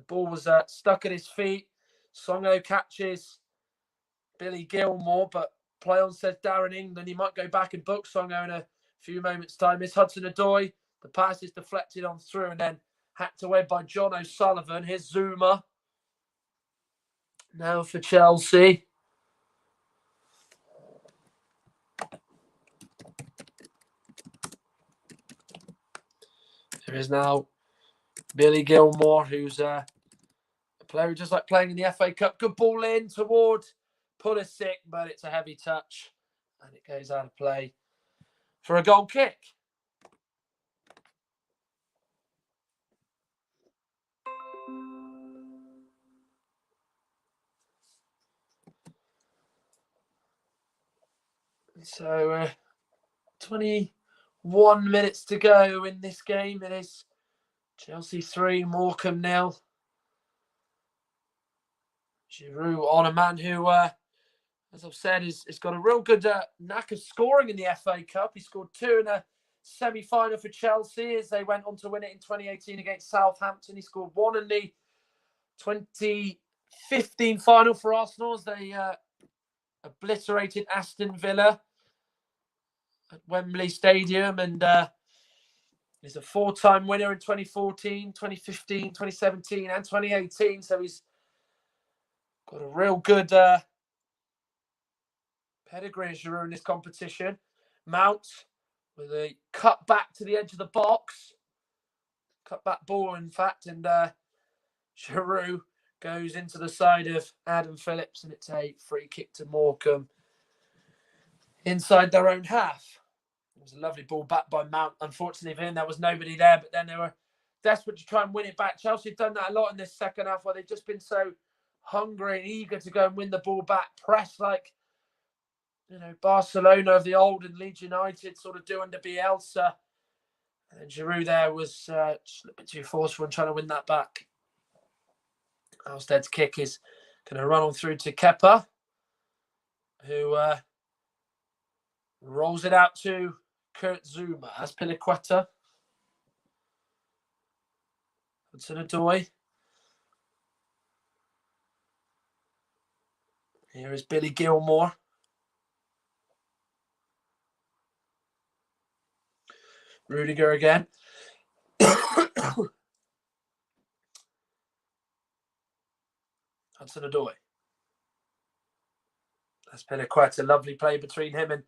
ball was stuck at his feet. Songo catches Billy Gilmore, but play on, says Darren England. He might go back and book Songo in a few moments' time. It's Hudson-Odoi. The pass is deflected on through and then hacked away by John O'Sullivan. Here's Zuma. Now for Chelsea. There is now Billy Gilmore, who's a player who just like playing in the FA Cup. Good ball in toward Pulisic, but it's a heavy touch and it goes out of play for a goal kick. So 21 minutes to go in this game. It is Chelsea 3, Morecambe 0. Giroud on, a man who, as I've said, has got a real good knack of scoring in the FA Cup. He scored 2 in a semi-final for Chelsea as they went on to win it in 2018 against Southampton. He scored 1 in the 2015 final for Arsenal as they obliterated Aston Villa at Wembley Stadium, and he's a 4-time winner in 2014, 2015, 2017 and 2018, so he's got a real good pedigree as Giroud in this competition. Mount with a cut back to the edge of the box, cut back ball in fact, and Giroud goes into the side of Adam Phillips, and it's a free kick to Morecambe inside their own half. It was a lovely ball back by Mount. Unfortunately for him, there was nobody there, but then they were desperate to try and win it back. Chelsea have done that a lot in this second half, where they've just been so hungry and eager to go and win the ball back, press like, you know, Barcelona of the old and Leeds United sort of do under Bielsa. And Giroud there was just a bit too forceful in trying to win that back. Alstead's kick is going to run on through to Kepa, who rolls it out to Kurt Zuma. That's Piliqueta. Hudson-Odoi. Here is Billy Gilmore. Rudiger again. Hudson-Odoi. That's Piliqueta. Lovely play between him and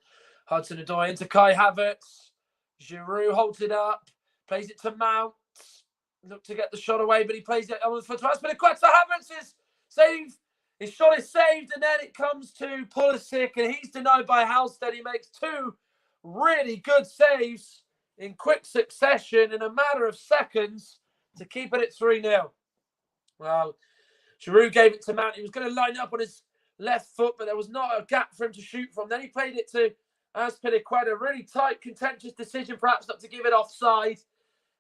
Hudson-Odoi into Kai Havertz. Giroud holds it up, plays it to Mount. Look to get the shot away, but he plays it on the foot. That's Piliqueta. Havertz's save. His shot is saved, and then it comes to Pulisic, and he's denied by Halstead. He makes 2 really good saves in quick succession in a matter of seconds to keep it at 3-0. Well, Giroud gave it to Mount. He was going to line up on his left foot, but there was not a gap for him to shoot from. Then he played it to Piliqueta. Really tight, contentious decision, perhaps not to give it offside.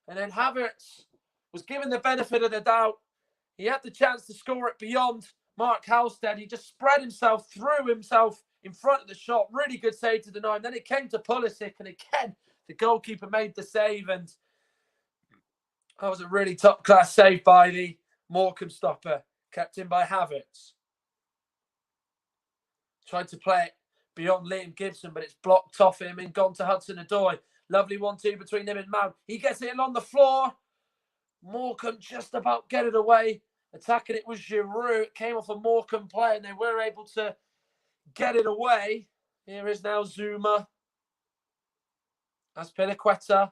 And then Havertz was given the benefit of the doubt. He had the chance to score it beyond Mark Halstead. He just spread himself, threw himself in front of the shot. Really good save to deny him. Then it came to Pulisic, and again, the goalkeeper made the save, and that was a really top-class save by the Morecambe stopper, kept in by Havertz. Tried to play it beyond Liam Gibson, but it's blocked off him and gone to Hudson-Odoi. Lovely 1-2 between him and Mount. He gets it on the floor. Morecambe just about get it away. Attacking it was Giroud. It came off a Morecambe play, and they were able to get it away. Here is now Zuma. Azpilicueta.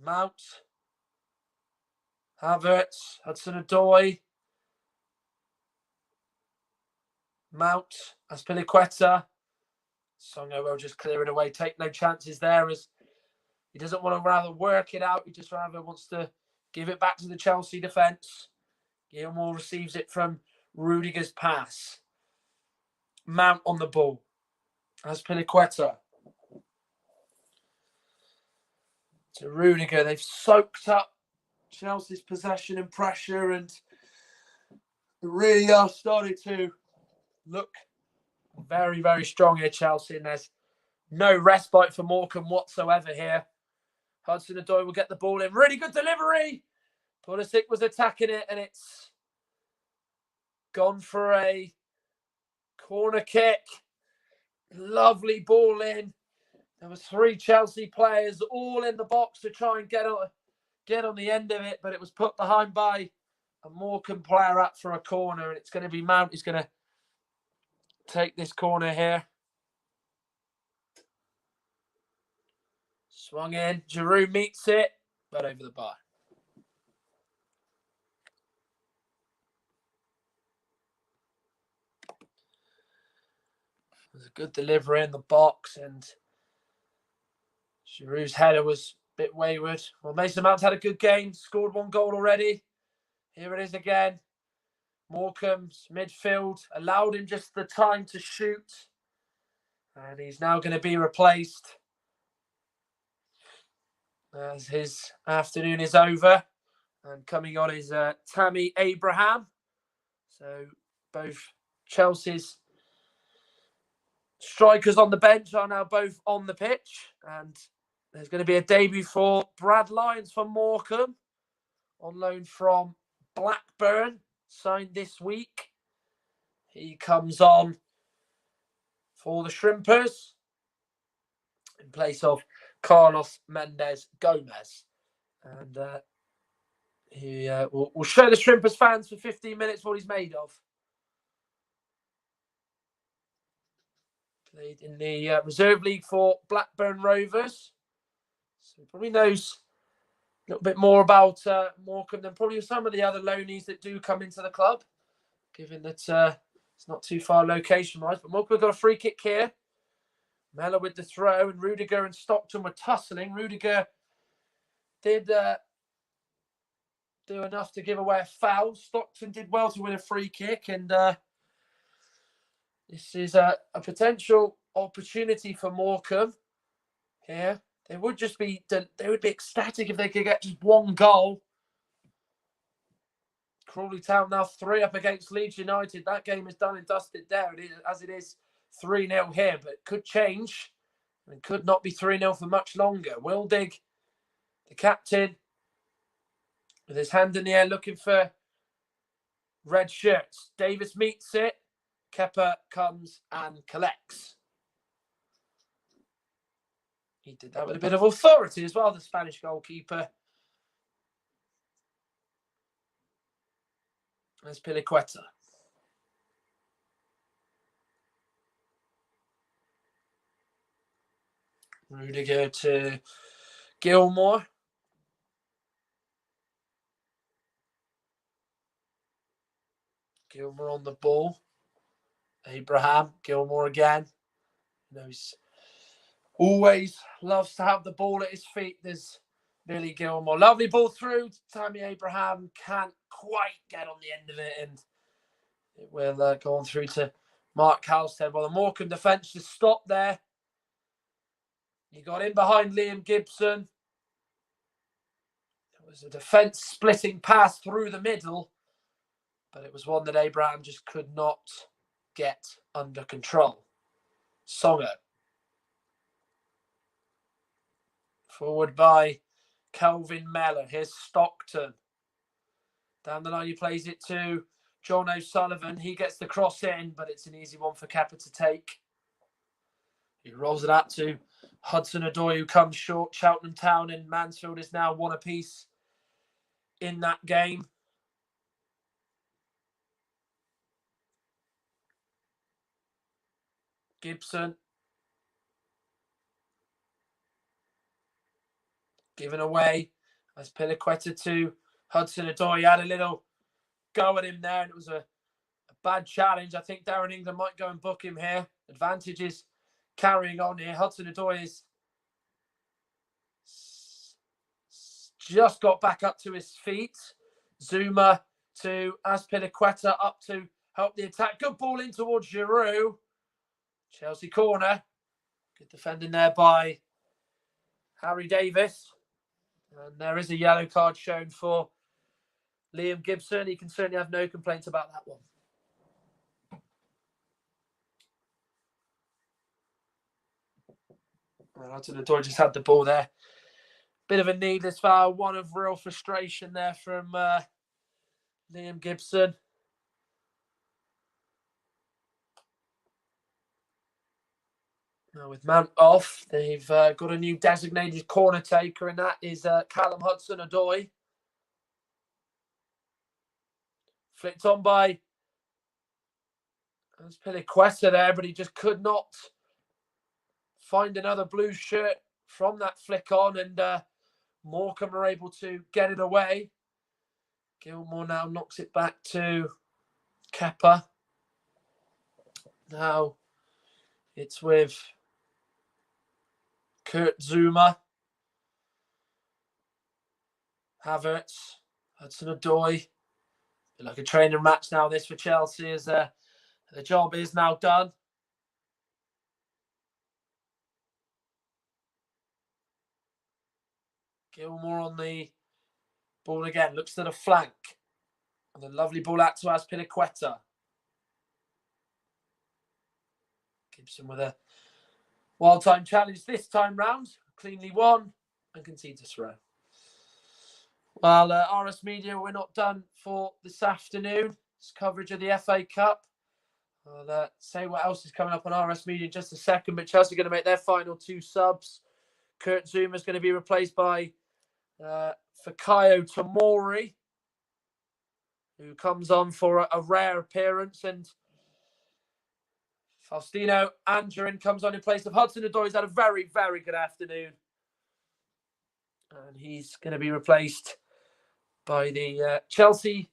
Mount. Havertz. Hudson-Odoi. Mount. Azpilicueta. Songo will just clear it away. Take no chances there, as he doesn't want to rather work it out. He just rather wants to give it back to the Chelsea defence. Gilmour receives it from Rudiger's pass. Mount on the ball. Azpilicueta. To Rudiger. They've soaked up Chelsea's possession and pressure, and really are starting to look very, very strong here, Chelsea. And there's no respite for Morecambe whatsoever here. Hudson-Odoi will get the ball in. Really good delivery. Pulisic was attacking it, and it's gone for a corner kick. Lovely ball in. There was 3 Chelsea players all in the box to try and get on the end of it, but it was put behind by a Morecambe player up for a corner, and it's going to be Mount who's going to take this corner here. Swung in. Giroud meets it, but over the bar. It was a good delivery in the box, and Giroud's header was a bit wayward. Well, Mason Mount's had a good game, scored 1 goal already. Here it is again. Morecambe's midfield allowed him just the time to shoot, and he's now going to be replaced as his afternoon is over. And coming on is Tammy Abraham. So both Chelsea's strikers on the bench are now both on the pitch, and there's going to be a debut for Brad Lyons from Morecambe, on loan from Blackburn, signed this week. He comes on for the Shrimpers in place of Carlos Mendes Gomez. And he will show the Shrimpers fans for 15 minutes what he's made of. Played in the Reserve League for Blackburn Rovers. So he probably knows a little bit more about Morecambe than probably some of the other loanees that do come into the club, given that it's not too far location-wise. But Morecambe got a free kick here. Mellor with the throw, and Rudiger and Stockton were tussling. Rudiger did do enough to give away a foul. Stockton did well to win a free kick, and this is a potential opportunity for Morecambe here. They would be ecstatic if they could get just 1 goal. Crawley Town now 3 up against Leeds United. That game is done and dusted there, as it is 3-0 here, but it could change and could not be 3-0 for much longer. Wildig, the captain, with his hand in the air looking for red shirts. Davis meets it. Kepa comes and collects. He did that with a bit of authority as well, the Spanish goalkeeper. There's Azpilicueta. Rudiger to Gilmour. Gilmour on the ball. Abraham, Gilmour again. You know, he's always loves to have the ball at his feet. There's Billy Gilmour. Lovely ball through. Tammy Abraham can't quite get on the end of it, and it will go on through to Mark Halstead. Well, the Morecambe defence just stopped there. He got in behind Liam Gibson. It was a defence-splitting pass through the middle, but it was one that Abraham just could not get under control. Songo. Forward by Kelvin Mellor. Here's Stockton. Down the line, he plays it to John O'Sullivan. He gets the cross in, but it's an easy one for Kepa to take. He rolls it out to Hudson-Odoi, who comes short. Cheltenham Town and Mansfield is now 1 apiece in that game. Gibson. Given away as Piliqueta to Hudson-Odoi. He had a little go at him there, and it was a bad challenge. I think Darren England might go and book him here. Advantage is carrying on here. Hudson-Odoi is just got back up to his feet. Zuma to Azpilicueta up to help the attack. Good ball in towards Giroud. Chelsea corner. Good defending there by Harry Davis. And there is a yellow card shown for Liam Gibson. He can certainly have no complaints about that one. Hudson-Odoi just had the ball there. Bit of a needless foul. One of real frustration there from Liam Gibson. Now with man off, they've got a new designated corner taker, and that is Callum Hudson-Odoi. Flicked on by Piliqueta there, but he just could not find another blue shirt from that flick on, and Morecambe are able to get it away. Gilmore now knocks it back to Kepa. Now it's with Kurt Zuma, Havertz, Hudson-Odoi. Like a training match now, this for Chelsea, as the job is now done. Gilmore on the ball again, looks to the flank. And a lovely ball out to Azpilicueta. Gibson with a wild time challenge this time round. Cleanly won and concedes a throw. Well, RS Media, we're not done for this afternoon. It's coverage of the FA Cup. I'll say what else is coming up on RS Media in just a second, but Chelsea are going to make their final two subs. Kurt Zuma is going to be replaced by Fikayo Tomori, who comes on for a rare appearance, and Faustino Angerin comes on in place of Hudson-Odoi. He's had a very, very good afternoon, and he's going to be replaced by the Chelsea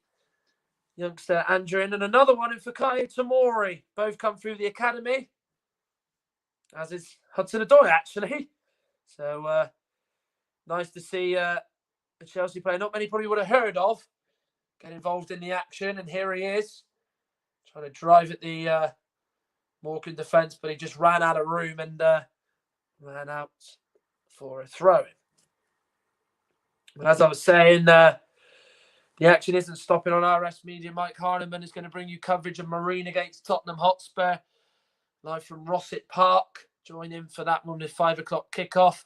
youngster Angerin, and another one in Fikayo Tomori. Both come through the academy, as is Hudson-Odoi, actually. So nice to see a Chelsea player not many probably would have heard of get involved in the action, and here he is trying to drive at the Morecambe defence, but he just ran out of room and ran out for a throw. But as I was saying, the action isn't stopping on RS Media. Mike Hardiman is going to bring you coverage of Marine against Tottenham Hotspur, live from Rossett Park. Join in for that one with 5 o'clock kickoff.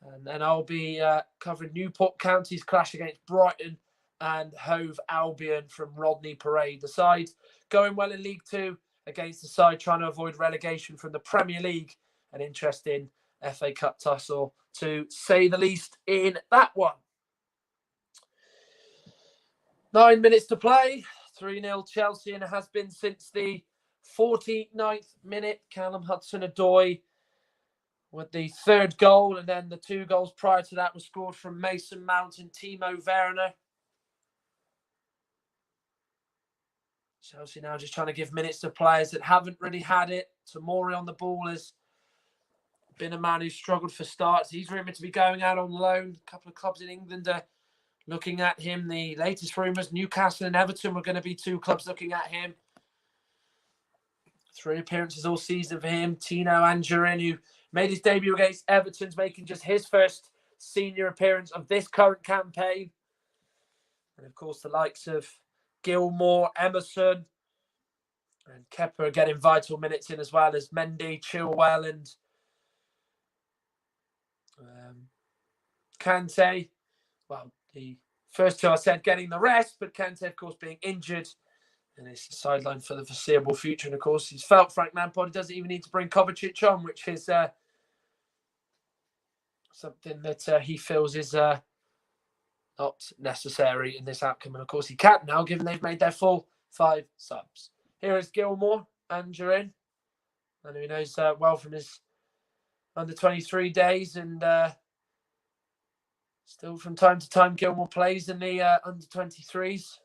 And then I'll be covering Newport County's clash against Brighton and Hove Albion from Rodney Parade. The side going well in League Two against the side trying to avoid relegation from the Premier League. An interesting FA Cup tussle, to say the least, in that one. 9 minutes to play. 3-0 Chelsea, and it has been since the 49th minute. Callum Hudson-Odoi with the third goal, and then the 2 goals prior to that were scored from Mason Mount and Timo Werner. Chelsea now just trying to give minutes to players that haven't really had it. Tomori on the ball has been a man who's struggled for starts. He's rumoured to be going out on loan. A couple of clubs in England are looking at him. The latest rumours, Newcastle and Everton were going to be 2 clubs looking at him. 3 appearances all season for him. Tino Angerin, who made his debut against Everton's, making just his first senior appearance of this current campaign. And of course, the likes of Gilmore, Emerson, and Kepa are getting vital minutes in, as well as Mendy, Chilwell, and Kante. Well, the first 2 I said getting the rest, but Kante, of course, being injured and is sidelined for the foreseeable future. And of course, he's felt Frank Lampard doesn't even need to bring Kovacic on, which is something that he feels is not necessary in this outcome. And of course, he can't now, given they've made their full 5 subs. Here is Gilmore, Angerin, I know he knows well from his under-23 days, and still from time to time Gilmore plays in the under-23s.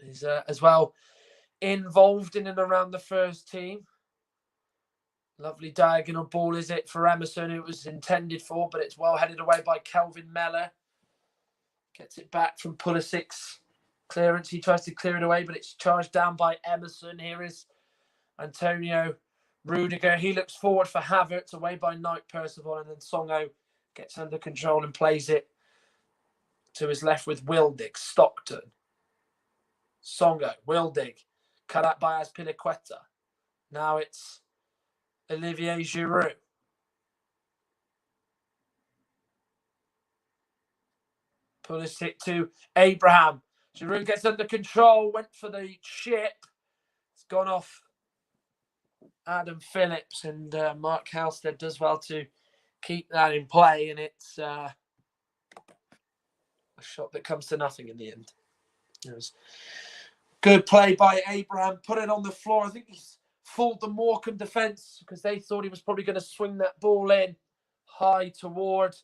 He's as well involved in and around the first team. Lovely diagonal ball, is it, for Emerson, who it was intended for, but it's well headed away by Kelvin Meller. Gets it back from Pulisic's clearance. He tries to clear it away, but it's charged down by Emerson. Here is Antonio Rudiger. He looks forward for Havertz, away by Knight Percival, and then Songo gets under control and plays it to his left with Wildig. Stockton. Songo. Wildig. Cut out by Azpilicueta. Now it's Olivier Giroud. Pulisic to Abraham. Giroud gets under control, went for the chip. It's gone off Adam Phillips, and Mark Halstead does well to keep that in play, and it's a shot that comes to nothing in the end. It was good play by Abraham, put it on the floor. I think he's fooled the Morecambe defence because they thought he was probably going to swing that ball in high toward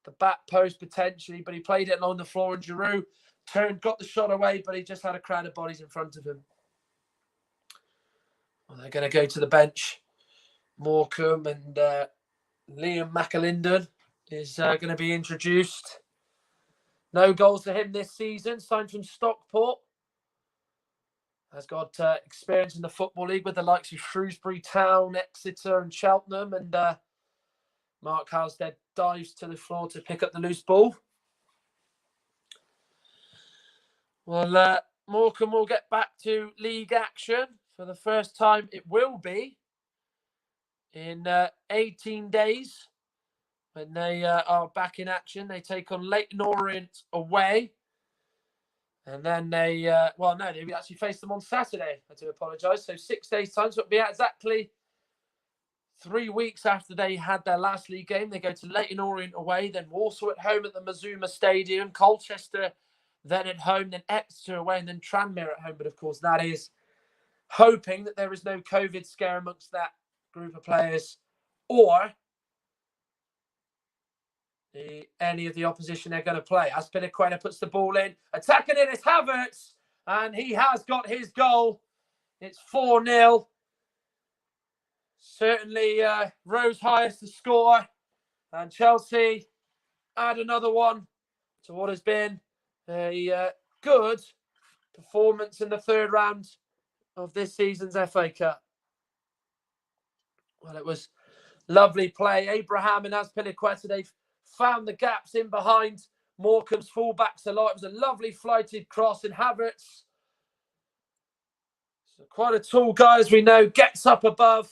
the back post potentially, but he played it along the floor, and Giroud turned, got the shot away, but he just had a crowd of bodies in front of him. Well, they're going to go to the bench. Morecambe, and Liam McAlinden is going to be introduced. No goals for him this season, signed from Stockport. Has got experience in the Football League with the likes of Shrewsbury Town, Exeter and Cheltenham, and Mark Halstead dives to the floor to pick up the loose ball. Well, Morecambe will get back to league action for the first time. It will be in 18 days when they are back in action. They take on Leyton Orient away. And then they, they actually face them on Saturday. I do apologise. So 6 days' time. So it'll be exactly 3 weeks after they had their last league game. They go to Leyton Orient away, then Walsall at home at the Mazuma Stadium, Colchester then at home, then Exeter away, and then Tranmere at home. But of course, that is hoping that there is no COVID scare amongst that group of players, or any of the opposition they're going to play. Azpilicueta puts the ball in. Attacking it is Havertz, and he has got his goal. It's 4-0. Certainly rose highest to score, and Chelsea add another one to what has been a good performance in the third round of this season's FA Cup. Well, it was lovely play. Abraham and Azpilicueta, they've found the gaps in behind Morecambe's fullbacks a lot. It was a lovely flighted cross, and Havertz, so quite a tall guy as we know, gets up above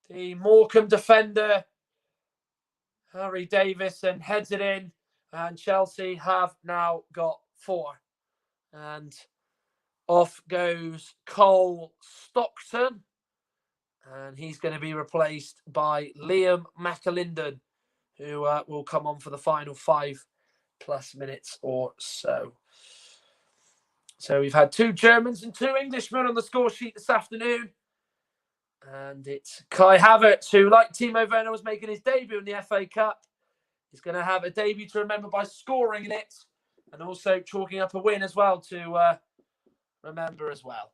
the Morecambe defender, Harry Davis, and heads it in. And Chelsea have now got 4. And off goes Cole Stockton. And he's going to be replaced by Liam McAlinden, who will come on for the final 5+ minutes or so. So we've had 2 Germans and 2 Englishmen on the score sheet this afternoon. And it's Kai Havertz, who, like Timo Werner, was making his debut in the FA Cup. He's going to have a debut to remember by scoring in it, and also chalking up a win as well to remember as well.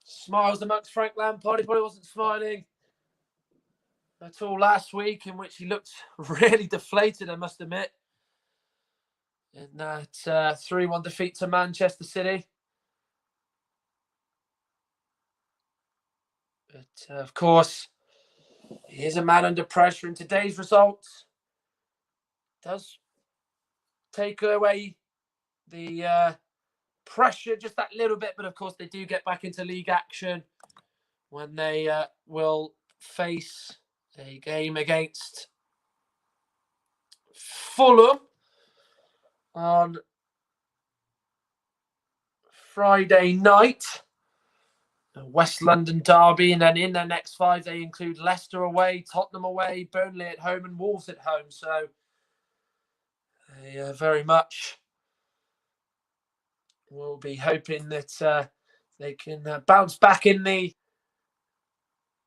Smiles amongst Frank Lampard. He probably wasn't smiling at all last week, in which he looked really deflated, I must admit, in that 3-1 defeat to Manchester City. But, of course, he is a man under pressure, and today's results does take away the pressure just that little bit. But, of course, they do get back into league action when they will face a game against Fulham on Friday night. West London derby, and then in their next 5 they include Leicester away, Tottenham away, Burnley at home, and Wolves at home. So they very much will be hoping that they can bounce back in the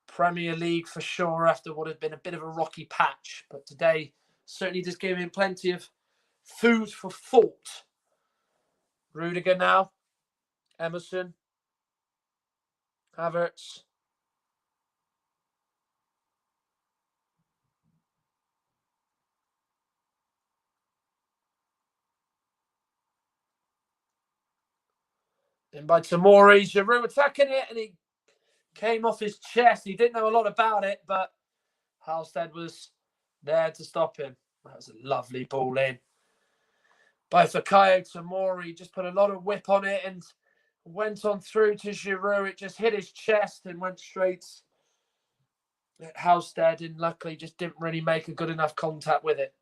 Premier League for sure after what had been a bit of a rocky patch. But today certainly just gave him plenty of food for thought. Rudiger now, Emerson, Havertz. Then by Tomori, Giroud attacking it, and he came off his chest. He didn't know a lot about it, but Halstead was there to stop him. That was a lovely ball in by Fikayo Tomori. Just put a lot of whip on it and went on through to Giroud. It just hit his chest and went straight at Halstead, and luckily just didn't really make a good enough contact with it.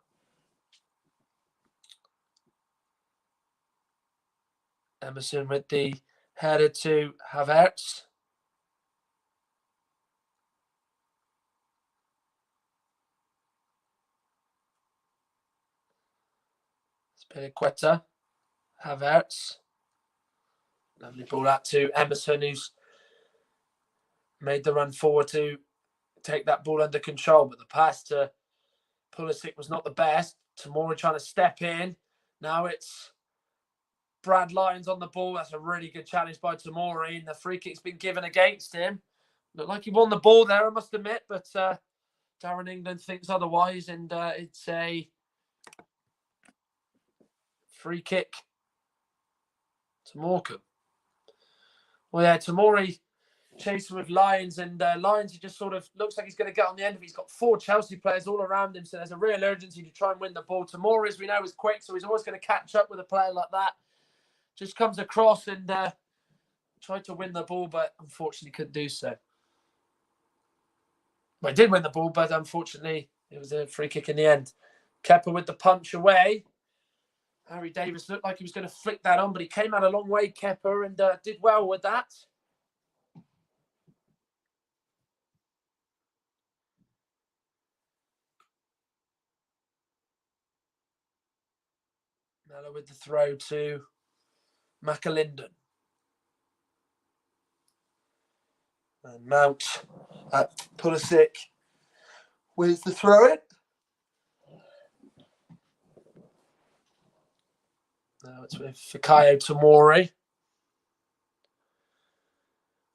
Emerson with the header to Havertz. Spilicueta, Havertz. Lovely ball out to Emerson, who's made the run forward to take that ball under control. But the pass to Pulisic was not the best. Tomori trying to step in. Now it's Brad Lyons on the ball. That's a really good challenge by Tomori. And the free kick's been given against him. Looked like he won the ball there, I must admit. But Darren England thinks otherwise. And it's a free kick to Morecambe. Well, yeah, Tomori chasing with Lyons, and Lyons, he just sort of looks like he's going to get on the end of it. He's got 4 Chelsea players all around him, so there's a real urgency to try and win the ball. Tomori, as we know, is quick, so he's always going to catch up with a player like that. Just comes across and tried to win the ball, but unfortunately couldn't do so. Well, he did win the ball, but unfortunately it was a free kick in the end. Kepa with the punch away. Harry Davis looked like he was going to flick that on, but he came out a long way, Kepa, and did well with that. Mello with the throw to McAlinden. And Mount at Pulisic with the throw in. Now it's with Fikayo Tomori.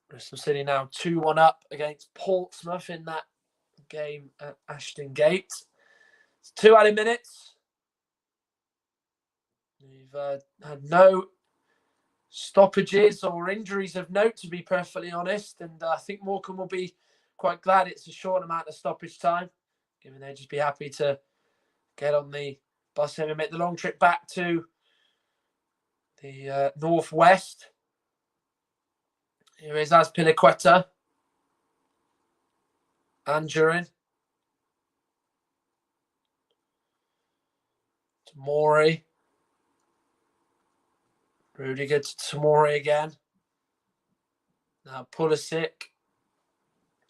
Bristol City now 2-1 up against Portsmouth in that game at Ashton Gate. It's 2 added minutes. We've had no stoppages or injuries of note, to be perfectly honest. And I think Morecambe will be quite glad it's a short amount of stoppage time, given they'd just be happy to get on the bus and make the long trip back to the northwest. Here is Azpilicueta. Anjurin. Tomori. Rudiger to Tomori again. Now Pulisic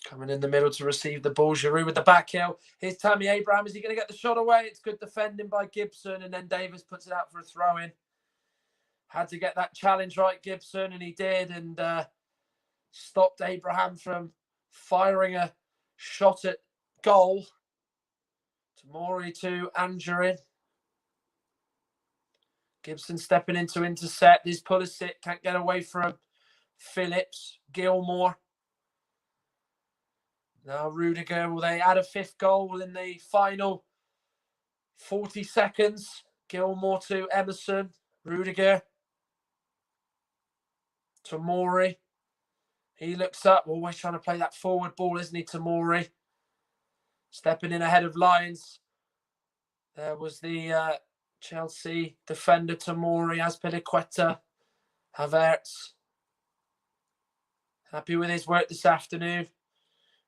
coming in the middle to receive the ball. Giroud with the back heel. Here's Tammy Abraham. Is he going to get the shot away? It's good defending by Gibson, and then Davis puts it out for a throw-in. Had to get that challenge right, Gibson, and he did, and stopped Abraham from firing a shot at goal. Tomori to Anjurin. Gibson stepping in to intercept. This Pulisic can't get away from Phillips. Gilmore. Now Rudiger. Will they add a 5th goal in the final 40 seconds? Gilmore to Emerson. Rudiger. Tomori. He looks up. Always trying to play that forward ball, isn't he, Tomori? Stepping in ahead of Lyons. There was the Chelsea defender Tomori, Azpilicueta, Havertz. Happy with his work this afternoon.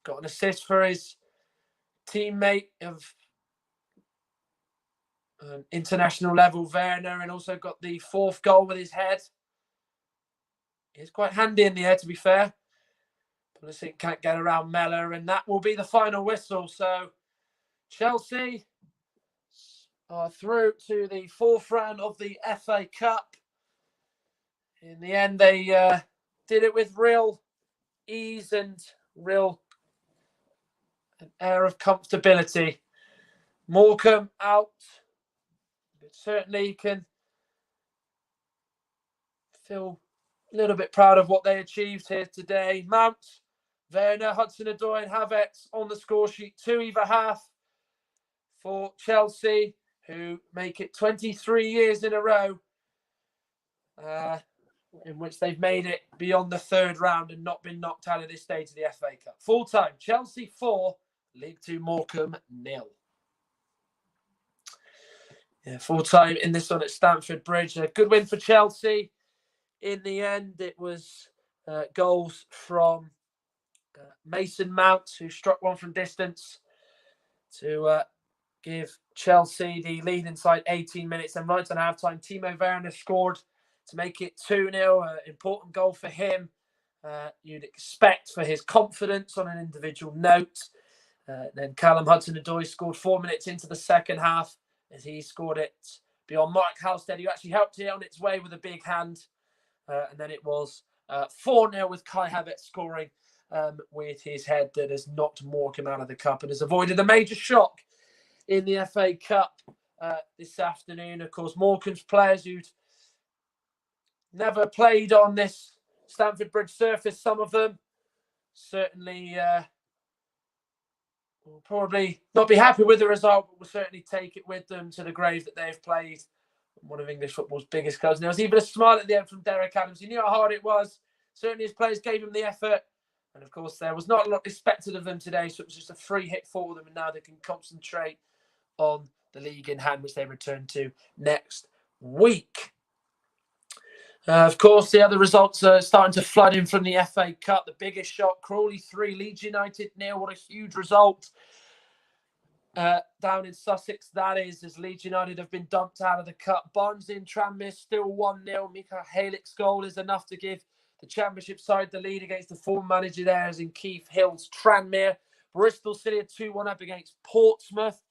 Got an assist for his teammate of international level, Werner, and also got the 4th goal with his head. He's quite handy in the air, to be fair. Pulisic can't get around Mellor, and that will be the final whistle. So Chelsea are through to the fourth round of the FA Cup. In the end, they did it with real ease and real an air of comfortability. Morecambe out, but certainly can feel a little bit proud of what they achieved here today. Mount, Werner, Hudson-Odoi and Havertz on the score sheet, 2 either half for Chelsea, who make it 23 years in a row in which they've made it beyond the third round and not been knocked out of this stage of the FA Cup. Full time, Chelsea 4, League 2 Morecambe 0. Yeah, full time in this one at Stamford Bridge. A good win for Chelsea. In the end, it was goals from Mason Mount, who struck one from distance to give Chelsea the lead inside 18 minutes. And right on halftime, Timo Werner scored to make it 2-0. Important goal for him. You'd expect for his confidence on an individual note. Then Callum Hudson-Odoi scored 4 minutes into the second half as he scored it beyond Mark Halstead, who actually helped it on its way with a big hand. And then it was 4-0 with Kai Havertz scoring with his head that has knocked Morecambe out of the cup and has avoided a major shock in the FA Cup this afternoon. Of course, Morecambe's players who'd never played on this Stamford Bridge surface, some of them certainly will probably not be happy with the result, but will certainly take it with them to the grave that they've played one of English football's biggest clubs. And there was even a smile at the end from Derek Adams. He knew how hard it was. Certainly his players gave him the effort. And of course, there was not a lot expected of them today, so it was just a free hit for them. And now they can concentrate on the league in hand, which they return to next week. Of course, the other results are starting to flood in from the FA Cup. The biggest shock, Crawley 3, Leeds United 0. What a huge result. Down in Sussex, that is, as Leeds United have been dumped out of the cup. Barnsley and Tranmere still 1-0. Mika Halik's goal is enough to give the Championship side the lead against the former manager there, as in Keith Hill's Tranmere. Bristol City are 2-1 up against Portsmouth.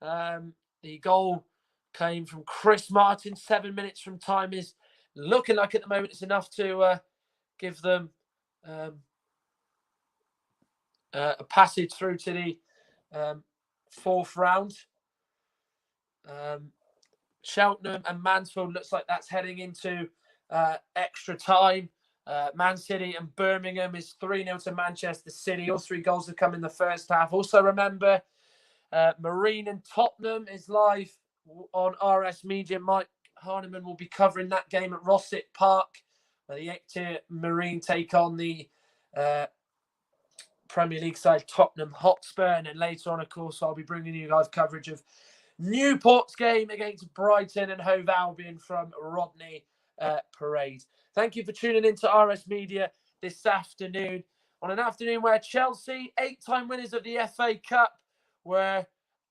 The goal came from Chris Martin. 7 minutes from time is looking like at the moment it's enough to give them a passage through to the fourth round. Cheltenham and Mansfield looks like that's heading into extra time. Man City and Birmingham is 3-0 to Manchester City. All 3 goals have come in the first half. Also remember, Marine and Tottenham is live on RS Media. Mike Harneman will be covering that game at Rossett Park, where the 8th-tier Marine take on the Premier League side Tottenham Hotspur. And then later on, of course, I'll be bringing you live coverage of Newport's game against Brighton and Hove Albion from Rodney Parade. Thank you for tuning in to RS Media this afternoon, on an afternoon where Chelsea, 8-time winners of the FA Cup, were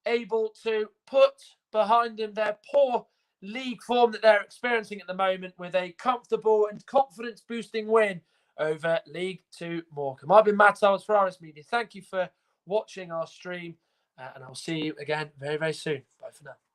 able to put behind them their poor league form that they're experiencing at the moment with a comfortable and confidence-boosting win over League 2 Morecambe. I've been Matt Owens for RS Media. Thank you for watching our stream, and I'll see you again very, very soon. Bye for now.